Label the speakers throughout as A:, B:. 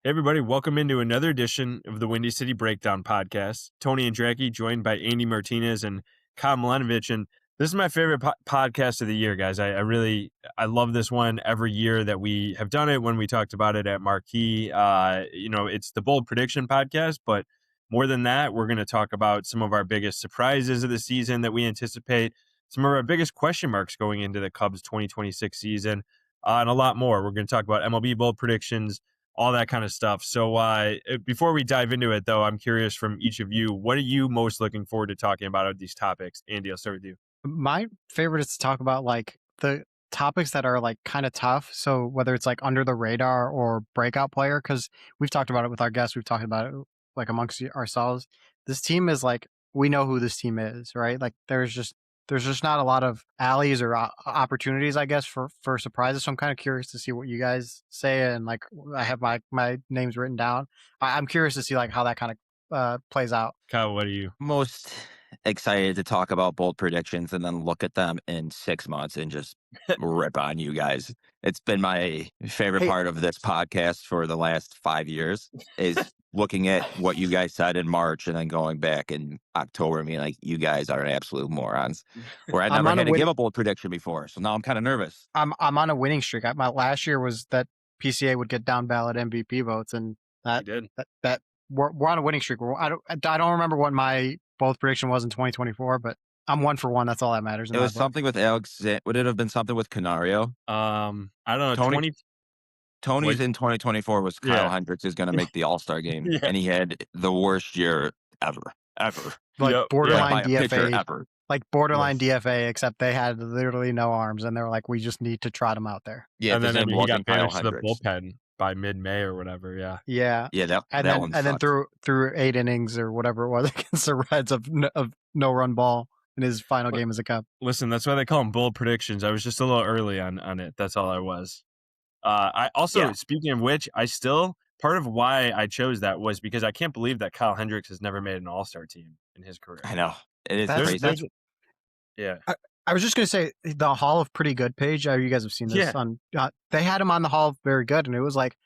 A: Hey everybody, welcome into another edition of the Windy City Breakdown podcast. Tony Andracki, joined by Andy Martínez and Kyle Millinowisch, and this is my favorite podcast of the year, guys. I love this one every year that we have done it. When we talked about it at Marquee, it's the bold prediction podcast, but more than that, we're going to talk about some of our biggest surprises of the season that we anticipate, some of our biggest question marks going into the Cubs 2026 season, and a lot more. We're going to talk about MLB bold predictions, all that kind of stuff. So before we dive into it, though, I'm curious from each of you, what are you most looking forward to talking about of these topics? Andy, I'll start with you.
B: My favorite is to talk about like the topics that are like kind of tough. So whether it's like under the radar or breakout player, because we've talked about it with our guests, we've talked about it like amongst ourselves. This team is like, we know who this team is, right? Like there's just not a lot of alleys or opportunities, I guess, for surprises. So I'm kind of curious to see what you guys say. And like, I have my names written down. I'm curious to see like how that kind of plays out.
A: Kyle, what are you?
C: Most excited to talk about bold predictions and then look at them in 6 months and just rip on you guys. It's been my favorite part of this podcast for the last 5 years is looking at what you guys said in March and then going back in October and being like, you guys are absolute morons. Where I never had to give a bold prediction before. So now I'm kind of nervous.
B: I'm on a winning streak. My last year was that PCA would get down ballot MVP votes, and that we're on a winning streak. I don't remember what my bold prediction was in 2024, but I'm 1 for 1. That's all that matters.
C: It was something with Alex. Would it have been something with Canario?
A: I don't know.
C: Tony's in 2024 was Kyle Hendricks is going to make the All-Star game, and he had the worst year ever.
B: Like borderline
C: DFA ever.
B: Like borderline DFA, except they had literally no arms, and they were like, we just need to trot him out there.
A: Yeah, and then he got banished to the bullpen by mid-May or whatever.
B: Yeah. And then through 8 innings or whatever it was against the Reds of no run ball in his final game as a Cub.
A: Listen, that's why they call them bold predictions. I was just a little early on it. That's all I was. I also, speaking of which, part of why I chose that was because I can't believe that Kyle Hendricks has never made an All-Star team in his career.
C: I know. It is crazy.
A: Yeah.
B: I was just going to say the Hall of Pretty Good page. You guys have seen this on. They had him on the Hall of Very Good, and it was like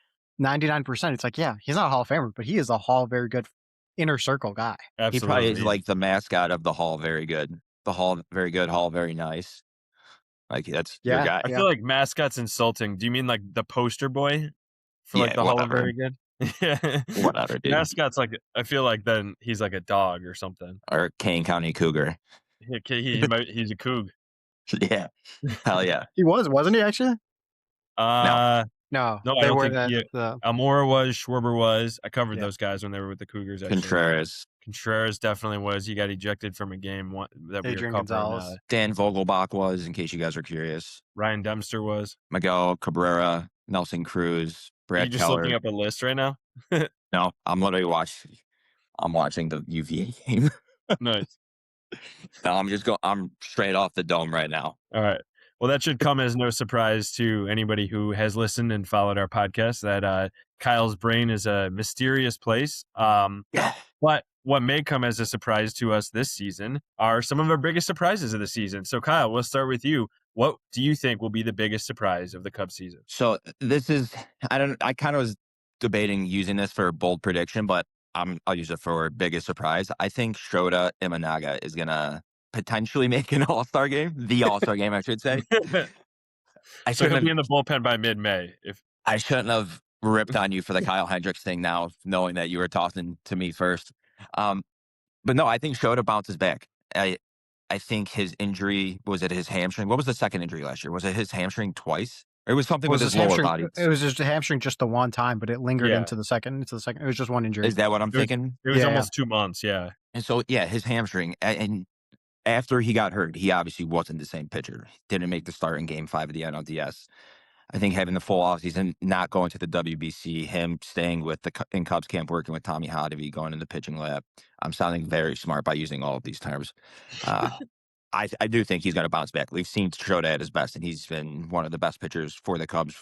B: 99%. It's like, he's not a Hall of Famer, but he is a Hall of Very Good inner circle guy.
A: Absolutely.
C: He probably is like the mascot of the Hall of Very Good. The Hall of Very Good, Hall of Very Nice. Like that's your guy.
A: I feel like mascot's insulting. Do you mean like the poster boy for like the Hall of Very Good?
C: Whatever, dude.
A: Mascot's like, I feel like then he's like a dog or something.
C: Or Kane County Cougar.
A: He's a Coug.
C: Yeah. Hell yeah.
B: He wasn't he actually?
A: No,
B: I don't think
A: Almora was, Schwarber was. I covered those guys when they were with the Cougars. Actually. Contreras definitely was. He got ejected from a game that we were covering.
C: Dan Vogelbach was, in case you guys are curious.
A: Ryan Dempster was.
C: Miguel Cabrera, Nelson Cruz, Brad Keller. Are you just
A: looking up a list right now?
C: No, I'm literally watching the UVA game.
A: Nice.
C: No, I'm straight off the dome right now.
A: All right. Well, that should come as no surprise to anybody who has listened and followed our podcast that Kyle's brain is a mysterious place. But what may come as a surprise to us this season are some of our biggest surprises of the season. So, Kyle, we'll start with you. What do you think will be the biggest surprise of the Cubs season?
C: So this is, I kind of was debating using this for a bold prediction, but I'll use it for biggest surprise. I think Shota Imanaga is going to potentially make an All-Star game. The All-Star game, I should say.
A: So he'll be in the bullpen by mid-May.
C: I shouldn't have ripped on you for the Kyle Hendricks thing now, knowing that you were talking to me first. But no, I think Shota bounces back. I think his injury, was it his hamstring? What was the second injury last year? Was it his hamstring twice? Or it was something with his lower body?
B: It was just a hamstring just the one time, but it lingered into the second. It was just one injury.
C: Is that what I'm thinking?
A: It was almost 2 months, yeah.
C: And so, his hamstring. And after he got hurt, he obviously wasn't the same pitcher. He didn't make the start in Game 5 of the NLDS. I think having the full offseason, not going to the WBC, him staying in Cubs camp, working with Tommy Hotovy, going in the pitching lab. I'm sounding very smart by using all of these terms. I do think he's going to bounce back. We've seen Shota at his best, and he's been one of the best pitchers for the Cubs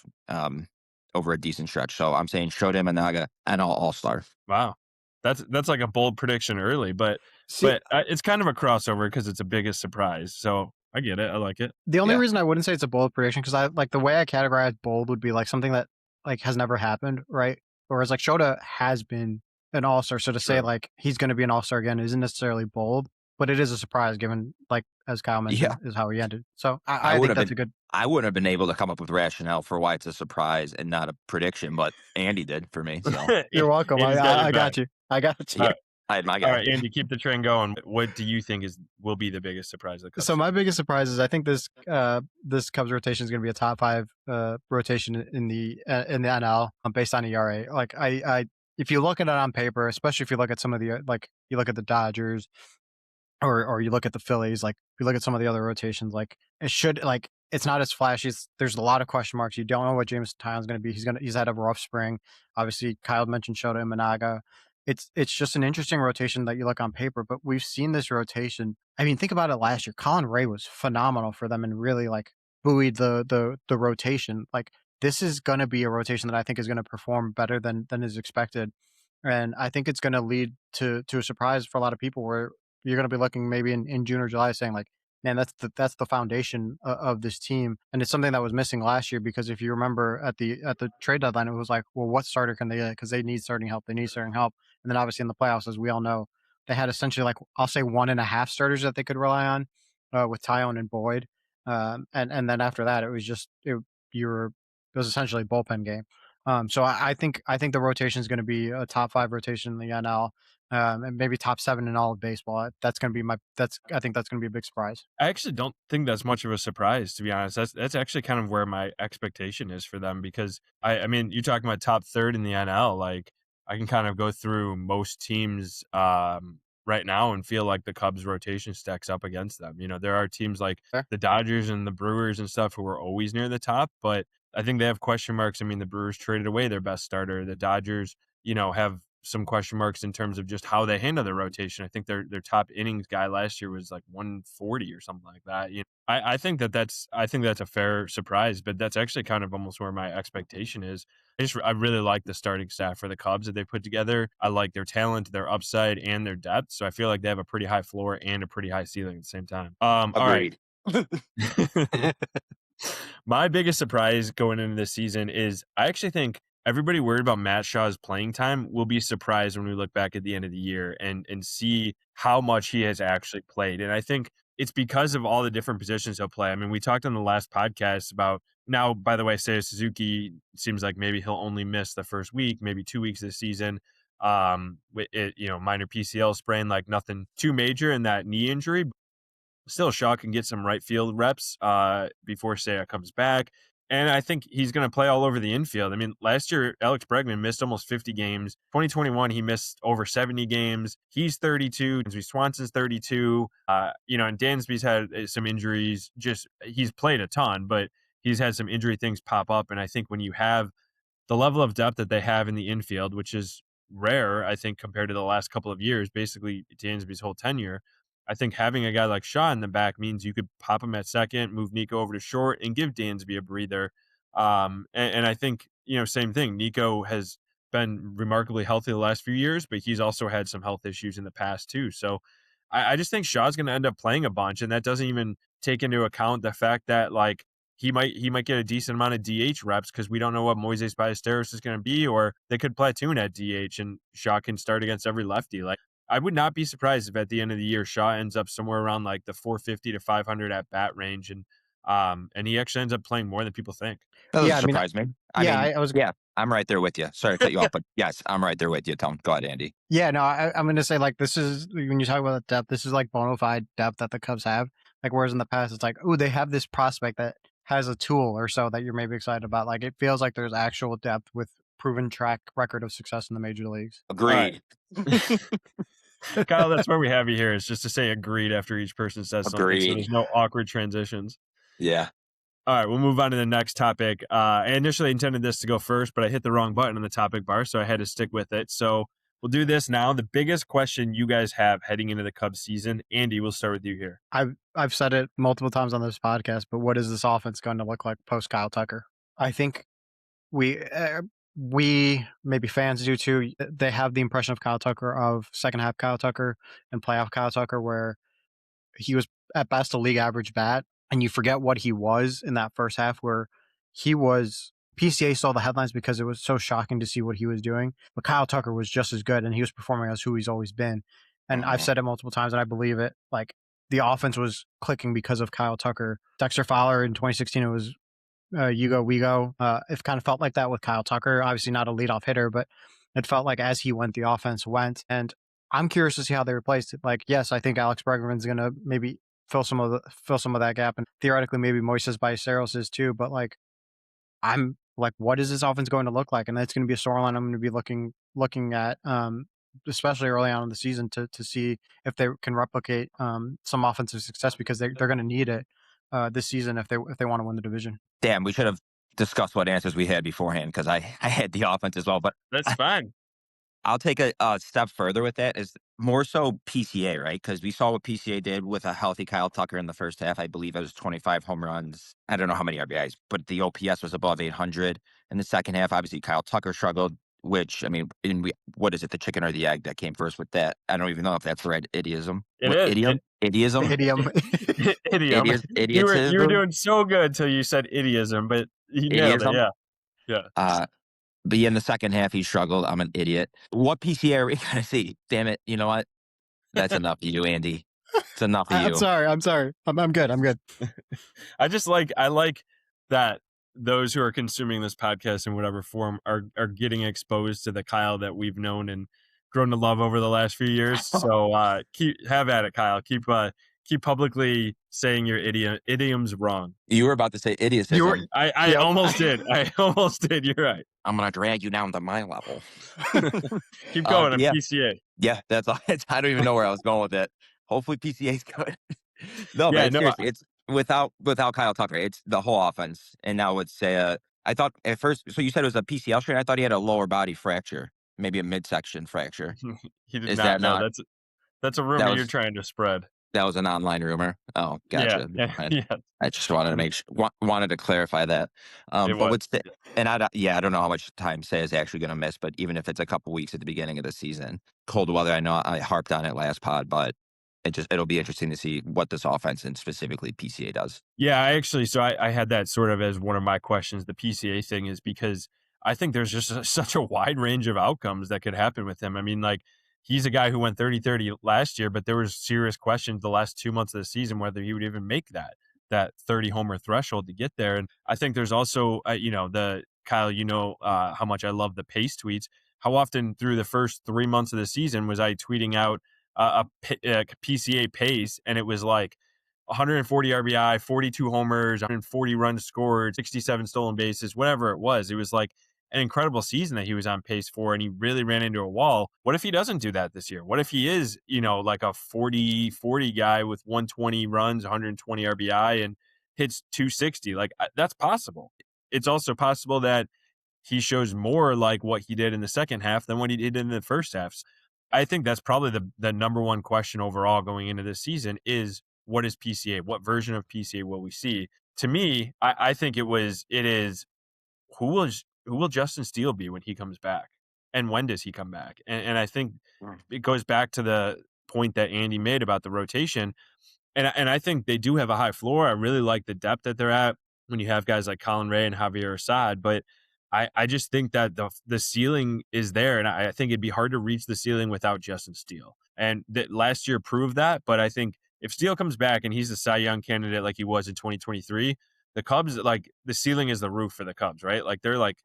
C: over a decent stretch. So I'm saying Shota Imanaga and All-Star.
A: Wow. That's like a bold prediction early, but it's kind of a crossover because it's a biggest surprise. So I get it. I like it.
B: The only reason I wouldn't say it's a bold prediction, because I like the way I categorize bold would be like something that like has never happened, right? whereas like Shota has been an all-star. So to say like he's going to be an all-star again isn't necessarily bold, but it is a surprise given, like as Kyle mentioned, is how he ended. So I think that's a good.
C: I wouldn't have been able to come up with rationale for why it's a surprise and not a prediction, but Andy did for me. So
B: You're welcome. I got you. I got you.
C: yeah, I had my guy.
A: All right, Andy, keep the trend going. What do you think will be the biggest surprise of the Cubs?
B: So my biggest surprise is I think this Cubs rotation is going to be a top 5 rotation in the NL based on ERA. Like I if you look at it on paper, especially if you look at some of the like you look at the Dodgers or you look at the Phillies, like if you look at some of the other rotations, like it should like it's not as flashy. There's a lot of question marks. You don't know what James Tyon's going to be. He's had a rough spring. Obviously, Kyle mentioned Shota Imanaga. It's just an interesting rotation that you look on paper, but we've seen this rotation. I mean, think about it last year. Colin Ray was phenomenal for them and really like buoyed the rotation. Like this is going to be a rotation that I think is going to perform better than is expected. And I think it's going to lead to a surprise for a lot of people where you're going to be looking maybe in June or July saying like, man, that's the foundation of this team. And it's something that was missing last year because if you remember at the trade deadline, it was like, well, what starter can they get? Because they need starting help. They need starting help. And then obviously in the playoffs, as we all know, they had essentially like, I'll say 1.5 starters that they could rely on with Tyone and Boyd. And then after that, it was just, it was essentially a bullpen game. So I think the rotation is going to be a top 5 rotation in the NL, and maybe top 7 in all of baseball. That's going to be I think that's going to be a big surprise.
A: I actually don't think that's much of a surprise, to be honest. That's actually kind of where my expectation is for them because I mean, you're talking about top 3rd in the NL. Like I can kind of go through most teams right now and feel like the Cubs rotation stacks up against them. You know, there are teams like the Dodgers and the Brewers and stuff who are always near the top, but I think they have question marks. I mean, the Brewers traded away their best starter. The Dodgers, you know, have some question marks in terms of just how they handle their rotation. I think their top innings guy last year was like 140 or something like that. You know, I think that's a fair surprise, but that's actually kind of almost where my expectation is. I really like the starting staff for the Cubs that they put together. I like their talent, their upside, and their depth. So I feel like they have a pretty high floor and a pretty high ceiling at the same time.
C: Agreed.
A: All right. My biggest surprise going into this season is I actually think everybody worried about Matt Shaw's playing time will be surprised when we look back at the end of the year and see how much he has actually played. And I think it's because of all the different positions he'll play. I mean, we talked on the last podcast about now, by the way, Seiya Suzuki seems like maybe he'll only miss the first week, maybe 2 weeks this season. Minor PCL sprain, like nothing too major in that knee injury. Still, Shaw can get some right field reps before Seiya comes back. And I think he's going to play all over the infield. I mean, last year, Alex Bregman missed almost 50 games. 2021, he missed over 70 games. He's 32. Dansby Swanson's 32. And Dansby's had some injuries. He's played a ton, but he's had some injury things pop up. And I think when you have the level of depth that they have in the infield, which is rare, I think, compared to the last couple of years, basically Dansby's whole tenure, I think having a guy like Shaw in the back means you could pop him at second, move Nico over to short, and give Dansby a breather. And I think, same thing. Nico has been remarkably healthy the last few years, but he's also had some health issues in the past too. So I just think Shaw's going to end up playing a bunch, and that doesn't even take into account the fact that like he might get a decent amount of DH reps because we don't know what Moises Ballesteros is going to be, or they could platoon at DH and Shaw can start against every lefty. Like, I would not be surprised if at the end of the year Shaw ends up somewhere around like the 450 to 500 at bat range, and he actually ends up playing more than people think.
C: That doesn't surprise me. I'm right there with you. Sorry to cut you off, but yes, I'm right there with you, Tom. Go ahead, Andy.
B: Yeah, no, I'm going to say like this is when you talk about depth, this is like bona fide depth that the Cubs have. Like whereas in the past it's like, oh, they have this prospect that has a tool or so that you're maybe excited about. Like it feels like there's actual depth with proven track record of success in the major leagues.
C: Agreed.
A: Kyle, that's where we have you here, is just to say agreed after each person says something, so there's no awkward transitions.
C: Yeah.
A: All right, we'll move on to the next topic. I initially intended this to go first, but I hit the wrong button on the topic bar, so I had to stick with it. So we'll do this now. The biggest question you guys have heading into the Cubs season, Andy, we'll start with you here.
B: I've said it multiple times on this podcast, but what is this offense going to look like post Kyle Tucker? I think we maybe fans do too. They have the impression of Kyle Tucker of second half Kyle Tucker and playoff Kyle Tucker, where he was at best a league average bat, and you forget what he was in that first half, where he was PCA saw the headlines because it was so shocking to see what he was doing. But Kyle Tucker was just as good, and he was performing as who he's always been. And I've said it multiple times, and I believe it. Like, the offense was clicking because of Kyle Tucker. Dexter Fowler in 2016, it was you go, we go. It kind of felt like that with Kyle Tucker. Obviously not a leadoff hitter, but it felt like as he went, the offense went. And I'm curious to see how they replaced it. Like, yes, I think Alex Bregman's going to maybe fill some of that gap, and theoretically maybe Moises Ballesteros is too. But like, I'm like, what is this offense going to look like? And that's going to be a storyline I'm going to be looking at, especially early on in the season, to see if they can replicate some offensive success, because they're going to need it this season if they want to win the division.
C: Damn, we should have discussed what answers we had beforehand, because I had the offense as well. But
A: That's fine.
C: I'll take a step further with that, is more so PCA, right? Because we saw what PCA did with a healthy Kyle Tucker in the first half. I believe it was 25 home runs. I don't know how many RBIs, but the OPS was above 800. In the second half, obviously, Kyle Tucker struggled, which, I mean, what is it, the chicken or the egg that came first with that? I don't even know if that's the right idiom.
A: It is.
C: Idiom?
B: Idiom.
A: Idiom. You were doing so good till you said idiom, but you nailed it. Yeah.
C: But yeah, in the second half, he struggled. I'm an idiot. What PCA are we going to see? Damn it. You know what? That's enough of you, Andy. It's enough of you.
B: I'm sorry. I'm good.
A: I like that those who are consuming this podcast in whatever form are getting exposed to the Kyle that we've known and grown to love over the last few years. So have at it, Kyle. Keep publicly saying your idiom's wrong.
C: You were about to say idiotism.
A: I almost did. You're right.
C: I'm going to drag you down to my level.
A: Keep going on PCA.
C: Yeah, that's all. I don't even know where I was going with it. Hopefully PCA's good. Seriously, it's without Kyle Tucker, it's the whole offense. And now it's I thought at first, so you said it was a PCL strain. I thought he had a lower body fracture, maybe a midsection fracture.
A: He did not. No, that's a rumor you're trying to spread.
C: That was an online rumor. Oh, gotcha.
A: Yeah.
C: I just wanted to wanted to clarify that. I don't know how much time Say is actually going to miss, but even if it's a couple weeks at the beginning of the season, cold weather. I know I harped on it last pod, but it'll be interesting to see what this offense and specifically PCA does.
A: Yeah, I had that sort of as one of my questions. The PCA thing is because I think there's just such a wide range of outcomes that could happen with him. I mean, like, he's a guy who went 30-30 last year, but there was serious questions the last 2 months of the season whether he would even make that 30 homer threshold to get there. And I think there's also, the Kyle, how much I love the pace tweets. How often through the first 3 months of the season was I tweeting out a PCA pace, and it was like 140 RBI, 42 homers, 140 runs scored, 67 stolen bases, whatever it was. It was like an incredible season that he was on pace for, and he really ran into a wall. What if he doesn't do that this year? What if he is, like a 40-40 guy with 120 runs, 120 RBI, and hits 260? Like, that's possible. It's also possible that he shows more like what he did in the second half than what he did in the first half. I think that's probably the number one question overall going into this season is, what is PCA? What version of PCA will we see? To me, I think it is who will Justin Steele be when he comes back? And when does he come back? And I think it goes back to the point that Andy made about the rotation. And I think they do have a high floor. I really like the depth that they're at when you have guys like Colin Ray and Javier Assad. But I just think that the ceiling is there. And I think it'd be hard to reach the ceiling without Justin Steele. And that last year proved that. But I think if Steele comes back and he's a Cy Young candidate like he was in 2023, the Cubs, like, the ceiling is the roof for the Cubs, right? Like, they're like,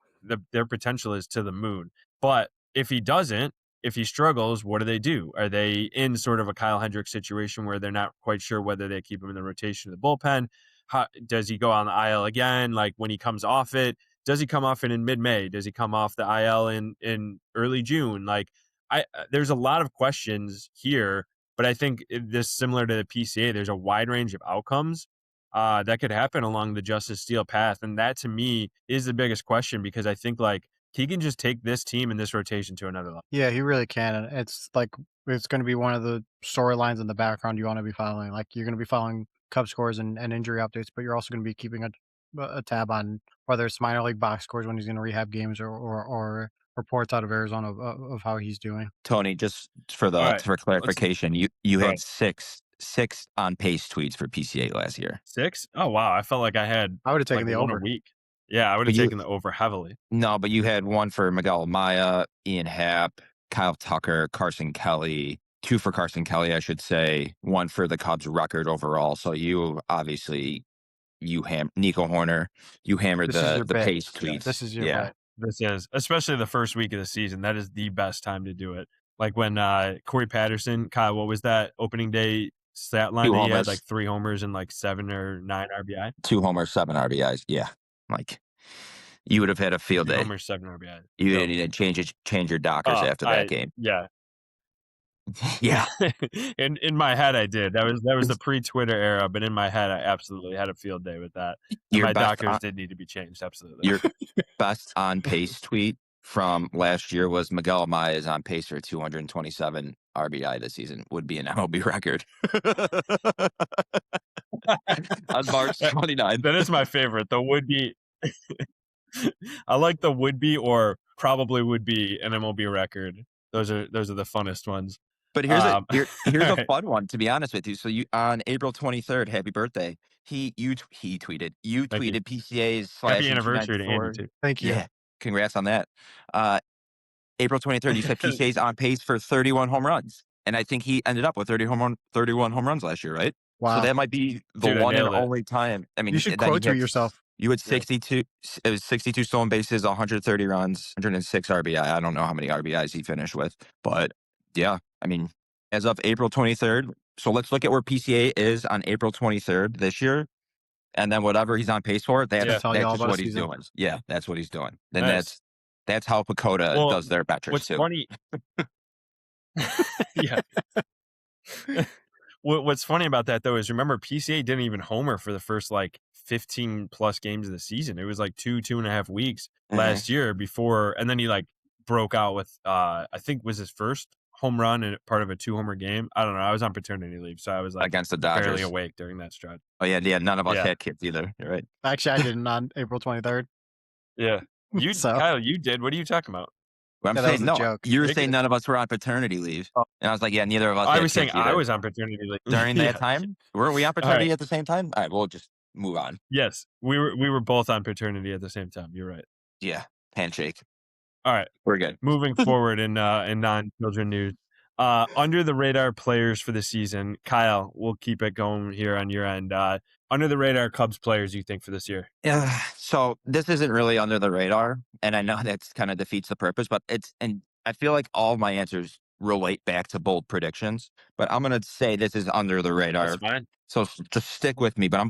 A: their potential is to the moon. But if he doesn't, if he struggles, what do? Are they in sort of a Kyle Hendricks situation where they're not quite sure whether they keep him in the rotation of the bullpen? How does he go on the IL again? Like, when he comes off it, does he come off it in mid-May? Does he come off the IL in early June? Like, there's a lot of questions here, but I think this, similar to the PCA, there's a wide range of outcomes that could happen along the Justin Steele path. And that, to me, is the biggest question, because I think, like, he can just take this team and this rotation to another level.
B: Yeah, he really can. And it's going to be one of the storylines in the background you want to be following. Like, you're going to be following Cub scores and injury updates, but you're also going to be keeping a tab on whether it's minor league box scores when he's going to rehab games or reports out of Arizona of how he's doing.
C: Tony, just for clarification, you had six on pace tweets for PCA last year.
A: 6? Oh, wow. I felt like I would have
B: taken the over.
A: a week. Yeah, I would have
C: But you
A: taken the over heavily.
C: no, but you had one for Miguel Amaya, Ian Happ, Kyle Tucker, Carson Kelly, two for Carson Kelly, I should say, one for the Cubs record overall. So you obviously Nico Hoerner, you hammered
B: This is your
C: the
B: bet.
C: pace tweets.
B: This is your
C: Yeah.
B: bet.
A: This is, especially the first week of the season, that is the best time to do it. Like when Corey Patterson, Kyle, what was that opening day stat line
C: Two
A: that he had?
C: homers.
A: Like 3 homers and like 7 or 9 RBI?
C: 2 homers, 7 RBIs. Yeah. Like you would have had a field
A: 3
C: day.
A: homers, 7 RBI.
C: You
A: Dope.
C: didn't change your Dockers after that game.
A: Yeah.
C: Yeah.
A: in my head, I did. That was the pre-Twitter era, but in my head, I absolutely had a field day with that. And
C: Your
A: my
C: best
A: Dockers did need to be changed. Absolutely.
C: Your best on pace tweet from last year was Miguel Amaya is on pace for 227 RBI this season. Would be an MLB record. On March 29th.
A: That is my favorite. The would be. I like the would be or probably would be an MLB record. Those are the funnest ones.
C: But here's here's a
A: right.
C: fun one, to be honest with you. So you on April 23rd, happy birthday. He tweeted PCA's /
A: Happy anniversary to
C: 1994.
A: Andy too.
B: Thank you.
C: Yeah, congrats on that. April 23rd, you said PCA's on pace for 31 home runs, and I think he ended up with 31 home runs last year, right?
B: Wow.
C: So that might be the
A: Dude, I
C: one and
A: nailed it.
C: only time. I mean,
B: You should
C: that
B: quote tweet yourself.
C: You had 62. It was 62 stolen bases, 130 runs, 106 RBI. I don't know how many RBIs he finished with, but yeah, I mean, as of April 23rd. So let's look at where PCA is on April 23rd this year, and then whatever he's on pace for, that's
B: Tell you all
C: just
B: about
C: what
B: a
C: he's
B: season.
C: doing. Yeah, that's what he's doing. And
A: Nice.
C: that's how Pacoda does their metrics
A: What's
C: too.
A: funny? Yeah. What's funny about that though is remember PCA didn't even homer for the first like 15 plus games of the season. It was like 2.5 weeks last year before, and then he like broke out with I think was his first home run and part of a 2-homer game. I don't know. I was on paternity leave, so I was like
C: against the Dodgers,
A: barely awake during that stretch.
C: Oh yeah. None of us had kids either. You're right.
B: Actually, I didn't on April 23rd.
A: Yeah, you Kyle, you did. What are you talking about?
C: Well, I'm saying no. You were saying none of us were on paternity leave, and I was like, yeah, neither of us.
A: I was saying I was on paternity leave
C: during that time. Weren't we on paternity at the same time? All right, we'll just move on.
A: Yes, we were both on paternity at the same time. You're right.
C: Yeah, handshake.
A: All right,
C: we're good.
A: Moving forward in non-children news, under the radar players for the season. Kyle, we'll keep it going here on your end. Under the radar Cubs players you think for this year?
C: Yeah, so this isn't really under the radar, and I know that's kind of defeats the purpose, but and I feel like all of my answers relate back to bold predictions, but I'm gonna say this is under the radar.
A: That's fine.
C: So just stick with me, but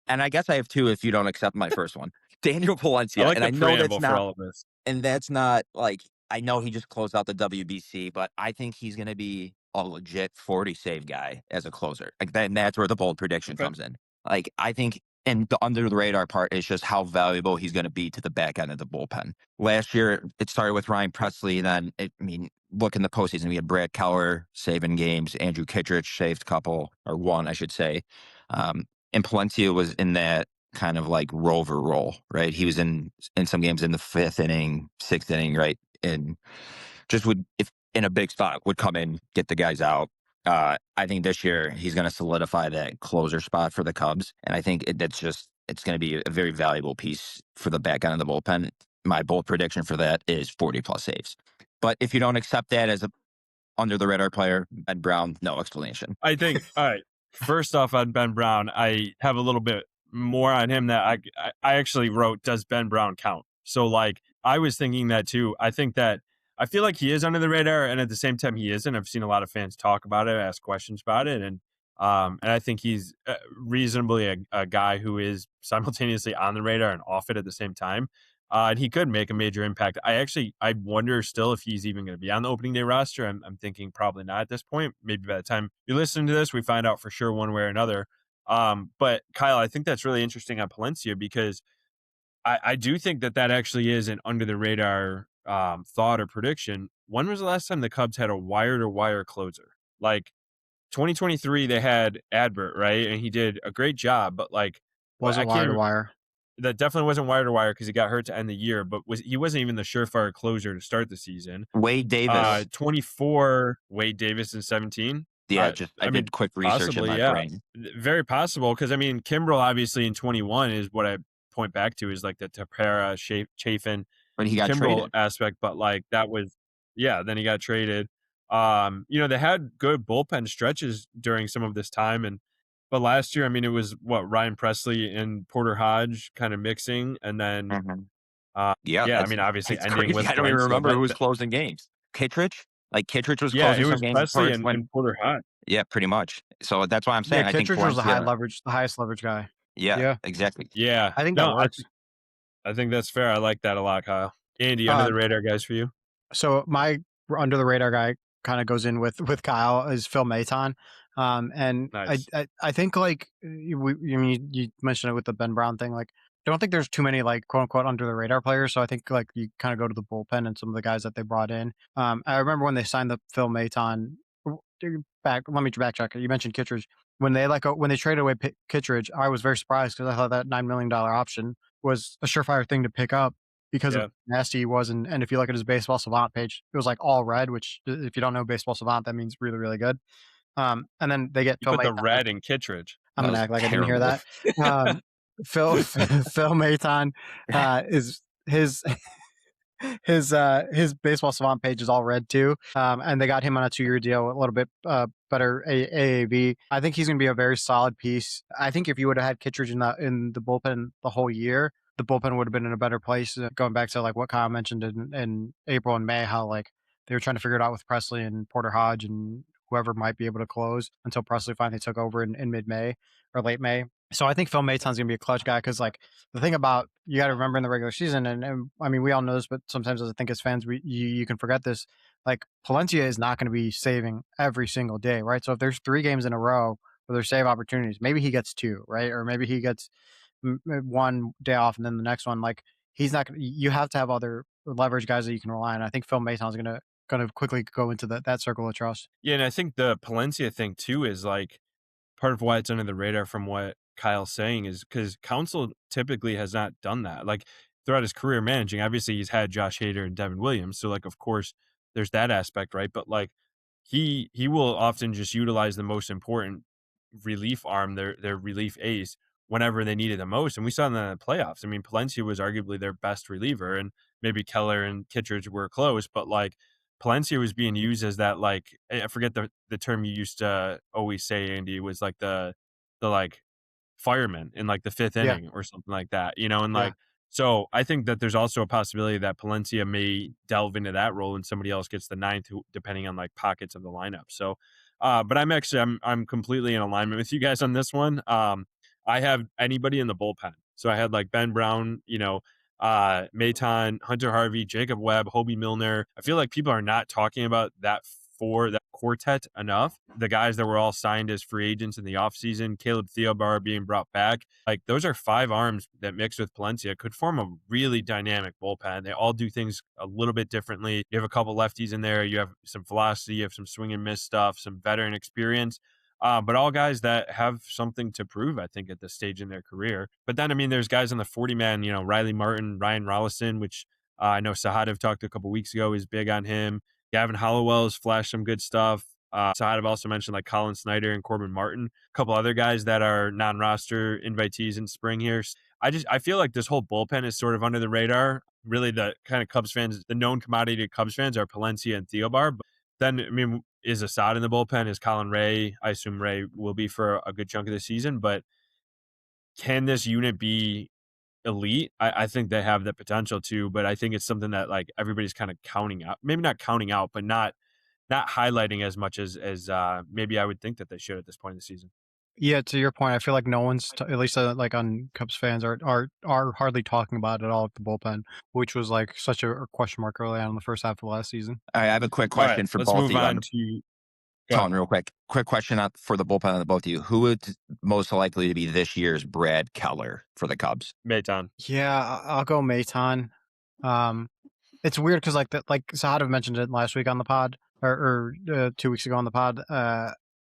C: and I guess I have two if you don't accept my first one. Daniel Palencia,
A: I like
C: and I know that's
A: for
C: not
A: all of this.
C: And that's not like, I know he just closed out the WBC, but I think he's going to be a legit 40 save guy as a closer. Like that's where the bold prediction comes in. Like, I think, and the under the radar part is just how valuable he's going to be to the back end of the bullpen. Last year, it started with Ryan Presley. Then, look in the postseason, we had Brad Keller saving games. Andrew Kittredge saved a couple, or one, I should say. And Palencia was in that kind of like rover role, right? He was in some games in the 5th inning, 6th inning, right? And just if in a big spot, would come in, get the guys out. I think this year he's going to solidify that closer spot for the Cubs. And I think it's going to be a very valuable piece for the back end of the bullpen. My bold prediction for that is 40 plus saves. But if you don't accept that as a under the radar player, Ben Brown, no explanation.
A: I think, all right, first off on Ben Brown, I have a little bit more on him that I actually wrote, does Ben Brown count? So like, I was thinking that too. I think that I feel like he is under the radar, and at the same time he isn't. I've seen a lot of fans talk about it, ask questions about it, and I think he's reasonably a guy who is simultaneously on the radar and off it at the same time. And he could make a major impact. I wonder still if he's even going to be on the opening day roster. I'm thinking probably not at this point. Maybe by the time you listen to this, we find out for sure one way or another. But Kyle, I think that's really interesting on Palencia because I do think that actually is an under the radar thought or prediction. When was the last time the Cubs had a wire-to-wire closer? Like 2023, they had Adbert, right? And he did a great job, but like
B: wasn't wire-to-wire.
A: That definitely wasn't wire-to-wire because he got hurt to end the year, but he wasn't even the surefire closer to start the season.
C: Wade Davis.
A: 24, Wade Davis in 17.
C: Yeah, I did quick research in my brain.
A: Very possible because, Kimbrel obviously in 21 is what point back to is like the Tapera, Chafin,
C: But he got
A: Kimbrel
C: traded.
A: aspect, but like that was, then he got traded. They had good bullpen stretches during some of this time, but last year, I mean, it was Ryan Presley and Porter Hodge kind of mixing, and then
C: Mhm. Yeah,
A: I mean, obviously
C: it's
A: ending
C: crazy.
A: with
C: I don't even
A: Valencia,
C: remember
A: but
C: who was closing games. Kittredge? Like Kittredge was
A: yeah, it
C: closing some
A: was
C: games
A: Presley
C: first
A: and,
C: when
A: and Porter Hodge.
C: yeah, pretty much. So that's why I'm
B: Yeah,
C: saying I think
B: Kittredge was the
C: Valencia
B: highest leverage guy.
C: yeah,
B: Yeah,
C: exactly.
A: Yeah,
B: I think that
A: no,
B: works.
A: I think that's fair. I like that a lot, Kyle. Andy, under
B: Uh,
A: the radar guys for you?
B: so my under the radar guy kind of goes in with Kyle is Phil Maton. And
A: Nice.
B: I think like you mentioned it with the Ben Brown thing. Like, I don't think there's too many like quote unquote under the radar players. So I think like you kind of go to the bullpen and some of the guys that they brought in. I remember when they signed the Phil Maton back. Let me backtrack. You mentioned Kittredge when they traded away Kittredge. I was very surprised because I thought that $9 million option was a surefire thing to pick up because of
A: Yeah.
B: how nasty he was. And if you look at his Baseball Savant page, it was like all red, which if you don't know Baseball Savant, that means really, really good. And then they get
A: You
B: Phil
A: put the
B: Maton.
A: red in Kittredge.
B: I'm
C: That
B: gonna
C: was
B: act like I didn't hear
C: terrible.
B: that. Phil Maton is his Baseball Savant page is all red too. And they got him on a 2-year deal, a little bit better AAV. I think he's going to be a very solid piece. I think if you would have had Kittredge in the bullpen the whole year, the bullpen would have been in a better place. Going back to like what Kyle mentioned in April and May, how like they were trying to figure it out with Presley and Porter Hodge and whoever might be able to close until Presley finally took over in mid-May or late May. So I think Phil Maton's going to be a clutch guy because like the thing about you got to remember in the regular season, and I mean we all know this, but sometimes I think as fans you can forget this. Like Palencia is not going to be saving every single day, right? So if there's 3 games in a row where there's save opportunities, maybe he gets 2, right? Or maybe he gets one day off and then the next one. Like he's not. You have to have other leverage guys that you can rely on. I think Phil Maton's going to quickly go into that circle of trust.
A: Yeah, and I think the Palencia thing too is like part of why it's under the radar from what Kyle's saying is because Counsell typically has not done that. Like throughout his career managing, obviously he's had Josh Hader and Devin Williams. So like of course there's that aspect, right? But like he will often just utilize the most important relief arm, their relief ace, whenever they needed the most. And we saw that in the playoffs. I mean, Palencia was arguably their best reliever, and maybe Keller and Kittredge were close, but like Palencia was being used as that, like, I forget the term you used to always say, Andy, was like the like fireman in like the 5th
B: Yeah,
A: inning or something like that, and
B: yeah.
A: like, so I think that there's also a possibility that Palencia may delve into that role and somebody else gets the 9th, depending on like pockets of the lineup. So, but I'm completely in alignment with you guys on this one. I have anybody in the bullpen. So I had like Ben Brown, Maton, Hunter Harvey, Jacob Webb, Hobie Milner. I feel like people are not talking about that quartet enough. The guys that were all signed as free agents in the offseason, Caleb Theobar being brought back. Like those are 5 arms that mixed with Palencia could form a really dynamic bullpen. They all do things a little bit differently. You have a couple lefties in there. You have some velocity. You have some swing and miss stuff, some veteran experience. But all guys that have something to prove, I think, at this stage in their career. But then, I mean, there's guys on the 40-man, Riley Martin, Ryan Rollison, which I know Sahadev talked a couple weeks ago, is big on him. Gavin Hollowell has flashed some good stuff. Sahadev also mentioned like Colin Snyder and Corbin Martin, a couple other guys that are non-roster invitees in spring here. I feel like this whole bullpen is sort of under the radar. Really, the kind of Cubs fans, the known commodity to Cubs fans are Palencia and Theobar. But then, I mean, is Assad in the bullpen? Is Colin Ray? I assume Ray will be for a good chunk of the season. But can this unit be elite? I think they have the potential to, but I think it's something that like everybody's kind of counting out. Maybe not counting out, but not highlighting as much as maybe I would think that they should at this point in the season.
B: Yeah, to your point, I feel like no one's at least like on Cubs fans are hardly talking about it at all at the bullpen, which was like such a question mark early on in the first half of last season.
C: All right, I have a quick
A: All right,
C: question for
A: let's
C: both of
A: move
C: you.
A: on to
C: Tone, real quick. Quick question for the bullpen on the both of you. Who would most likely to be this year's Brad Keller for the Cubs?
A: Maton.
B: Yeah, I'll go Maton. It's weird because like Sahadev mentioned it last week on the pod or 2 weeks ago on the pod.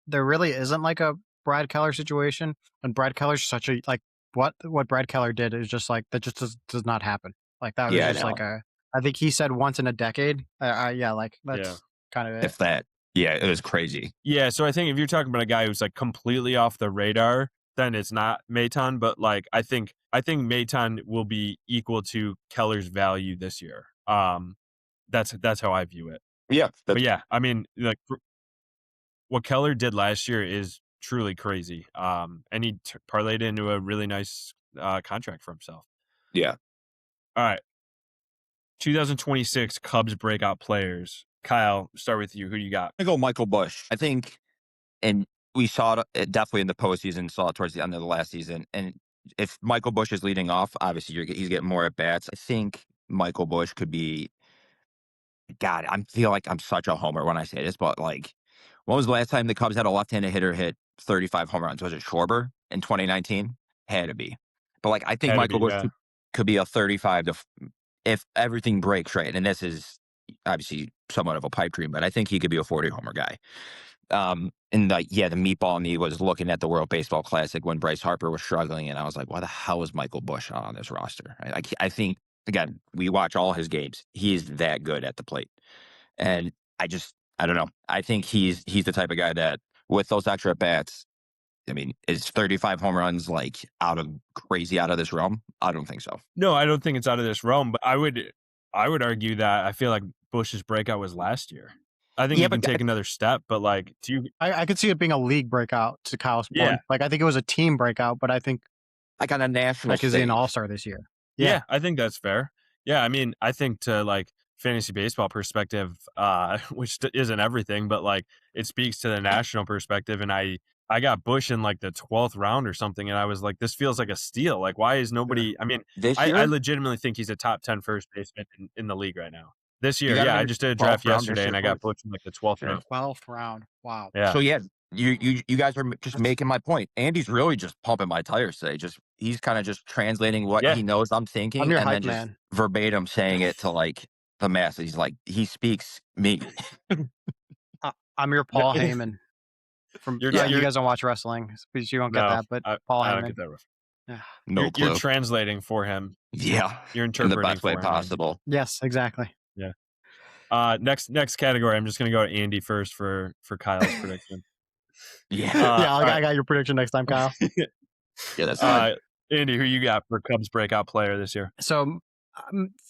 B: There really isn't like a Brad Keller situation, and Brad Keller's such a like what Brad Keller did is just like that just does not happen. Like that was
C: Yeah, I
B: just
C: know.
B: like I think he said once in a decade. Yeah, like that's kind of it.
C: If that, yeah, it was crazy.
A: Yeah, so I think if you're talking about a guy who's like completely off the radar, then it's not Maton. But like I think Maton will be equal to Keller's value this year. That's how I view it.
C: Yeah,
A: But yeah, I mean, like what Keller did last year is truly crazy. And he parlayed into a really nice contract for himself.
C: yeah.
A: All right, 2026 Cubs breakout players. Kyle, start with you. Who do you got?
C: I go Michael Busch. I think, and we saw it definitely in the postseason, saw it towards the end of the last season. And if Michael Busch is leading off, obviously he's getting more at bats. I think Michael Busch could be. God, I feel like I'm such a homer when I say this, but like, when was the last time the Cubs had a left-handed hitter hit 35 home runs? Was it Schwarber in 2019? Had to be. But like, I think
A: Had to
C: Michael
A: be,
C: Busch
A: yeah.
C: could be a 35 to, if everything breaks right. And this is obviously somewhat of a pipe dream, but I think he could be a 40 homer guy. And like, yeah, the meatball in me was looking at the World Baseball Classic when Bryce Harper was struggling, and I was like, why the hell is Michael Busch on this roster? I think, again, we watch all his games. He is that good at the plate. And I don't know. I think he's the type of guy that with those extra at bats, I mean, is 35 home runs like out of this realm? I don't think so.
A: No, I don't think it's out of this realm, but I would argue that I feel like Bush's breakout was last year. I think
C: Yeah,
A: he can
C: but
A: take another step, but like, do you?
B: I could see it being a league breakout to Kyle's point.
A: Yeah.
B: Like I think it was a team breakout, but I think
C: like on a national
B: like is he an
C: stage.
B: all-star this year?
A: Yeah, I think that's fair. Yeah, I mean, I think to like fantasy baseball perspective, which isn't everything, but like it speaks to the national perspective. And I got Bush in like the 12th round or something, and I was like, this feels like a steal. Like, why is nobody? I mean,
C: This
A: I
C: year,
A: legitimately think he's a top 10 first baseman in the league right now. This year,
C: got him
A: yeah,
C: in
A: I
C: the
A: just did a
C: 12th
A: draft
C: round this
A: yesterday,
C: year
A: and I got
C: first.
A: Bush in like the 12th round.
B: 12th round. Wow.
A: Yeah.
C: So yeah, you guys are just making my point. Andy's really just pumping my tires today. He's kind of just translating what
A: Yeah.
C: he knows I'm thinking,
B: I'm your
C: and
B: hype
C: then just
B: man.
C: verbatim saying it to like the masses. He's like, he speaks me.
B: I'm your Paul Heyman. From
A: You're-
B: you
A: you're-
B: guys don't watch wrestling, because you don't get
A: No,
B: that. But Paul
A: I don't
B: Heyman.
A: get that reference.
B: Yeah.
C: No clue.
A: You're translating for him.
C: Yeah,
A: You're
C: in
A: interpreting
C: the best way
A: for him, Andy.
C: possible.
B: Yes, exactly.
A: Yeah. Next category. I'm just gonna go to Andy first for Kyle's prediction.
C: Yeah,
B: Yeah,
A: all
B: I got your prediction next time, Kyle.
C: yeah, that's fine.
A: Andy, who you got for Cubs breakout player this year?
B: So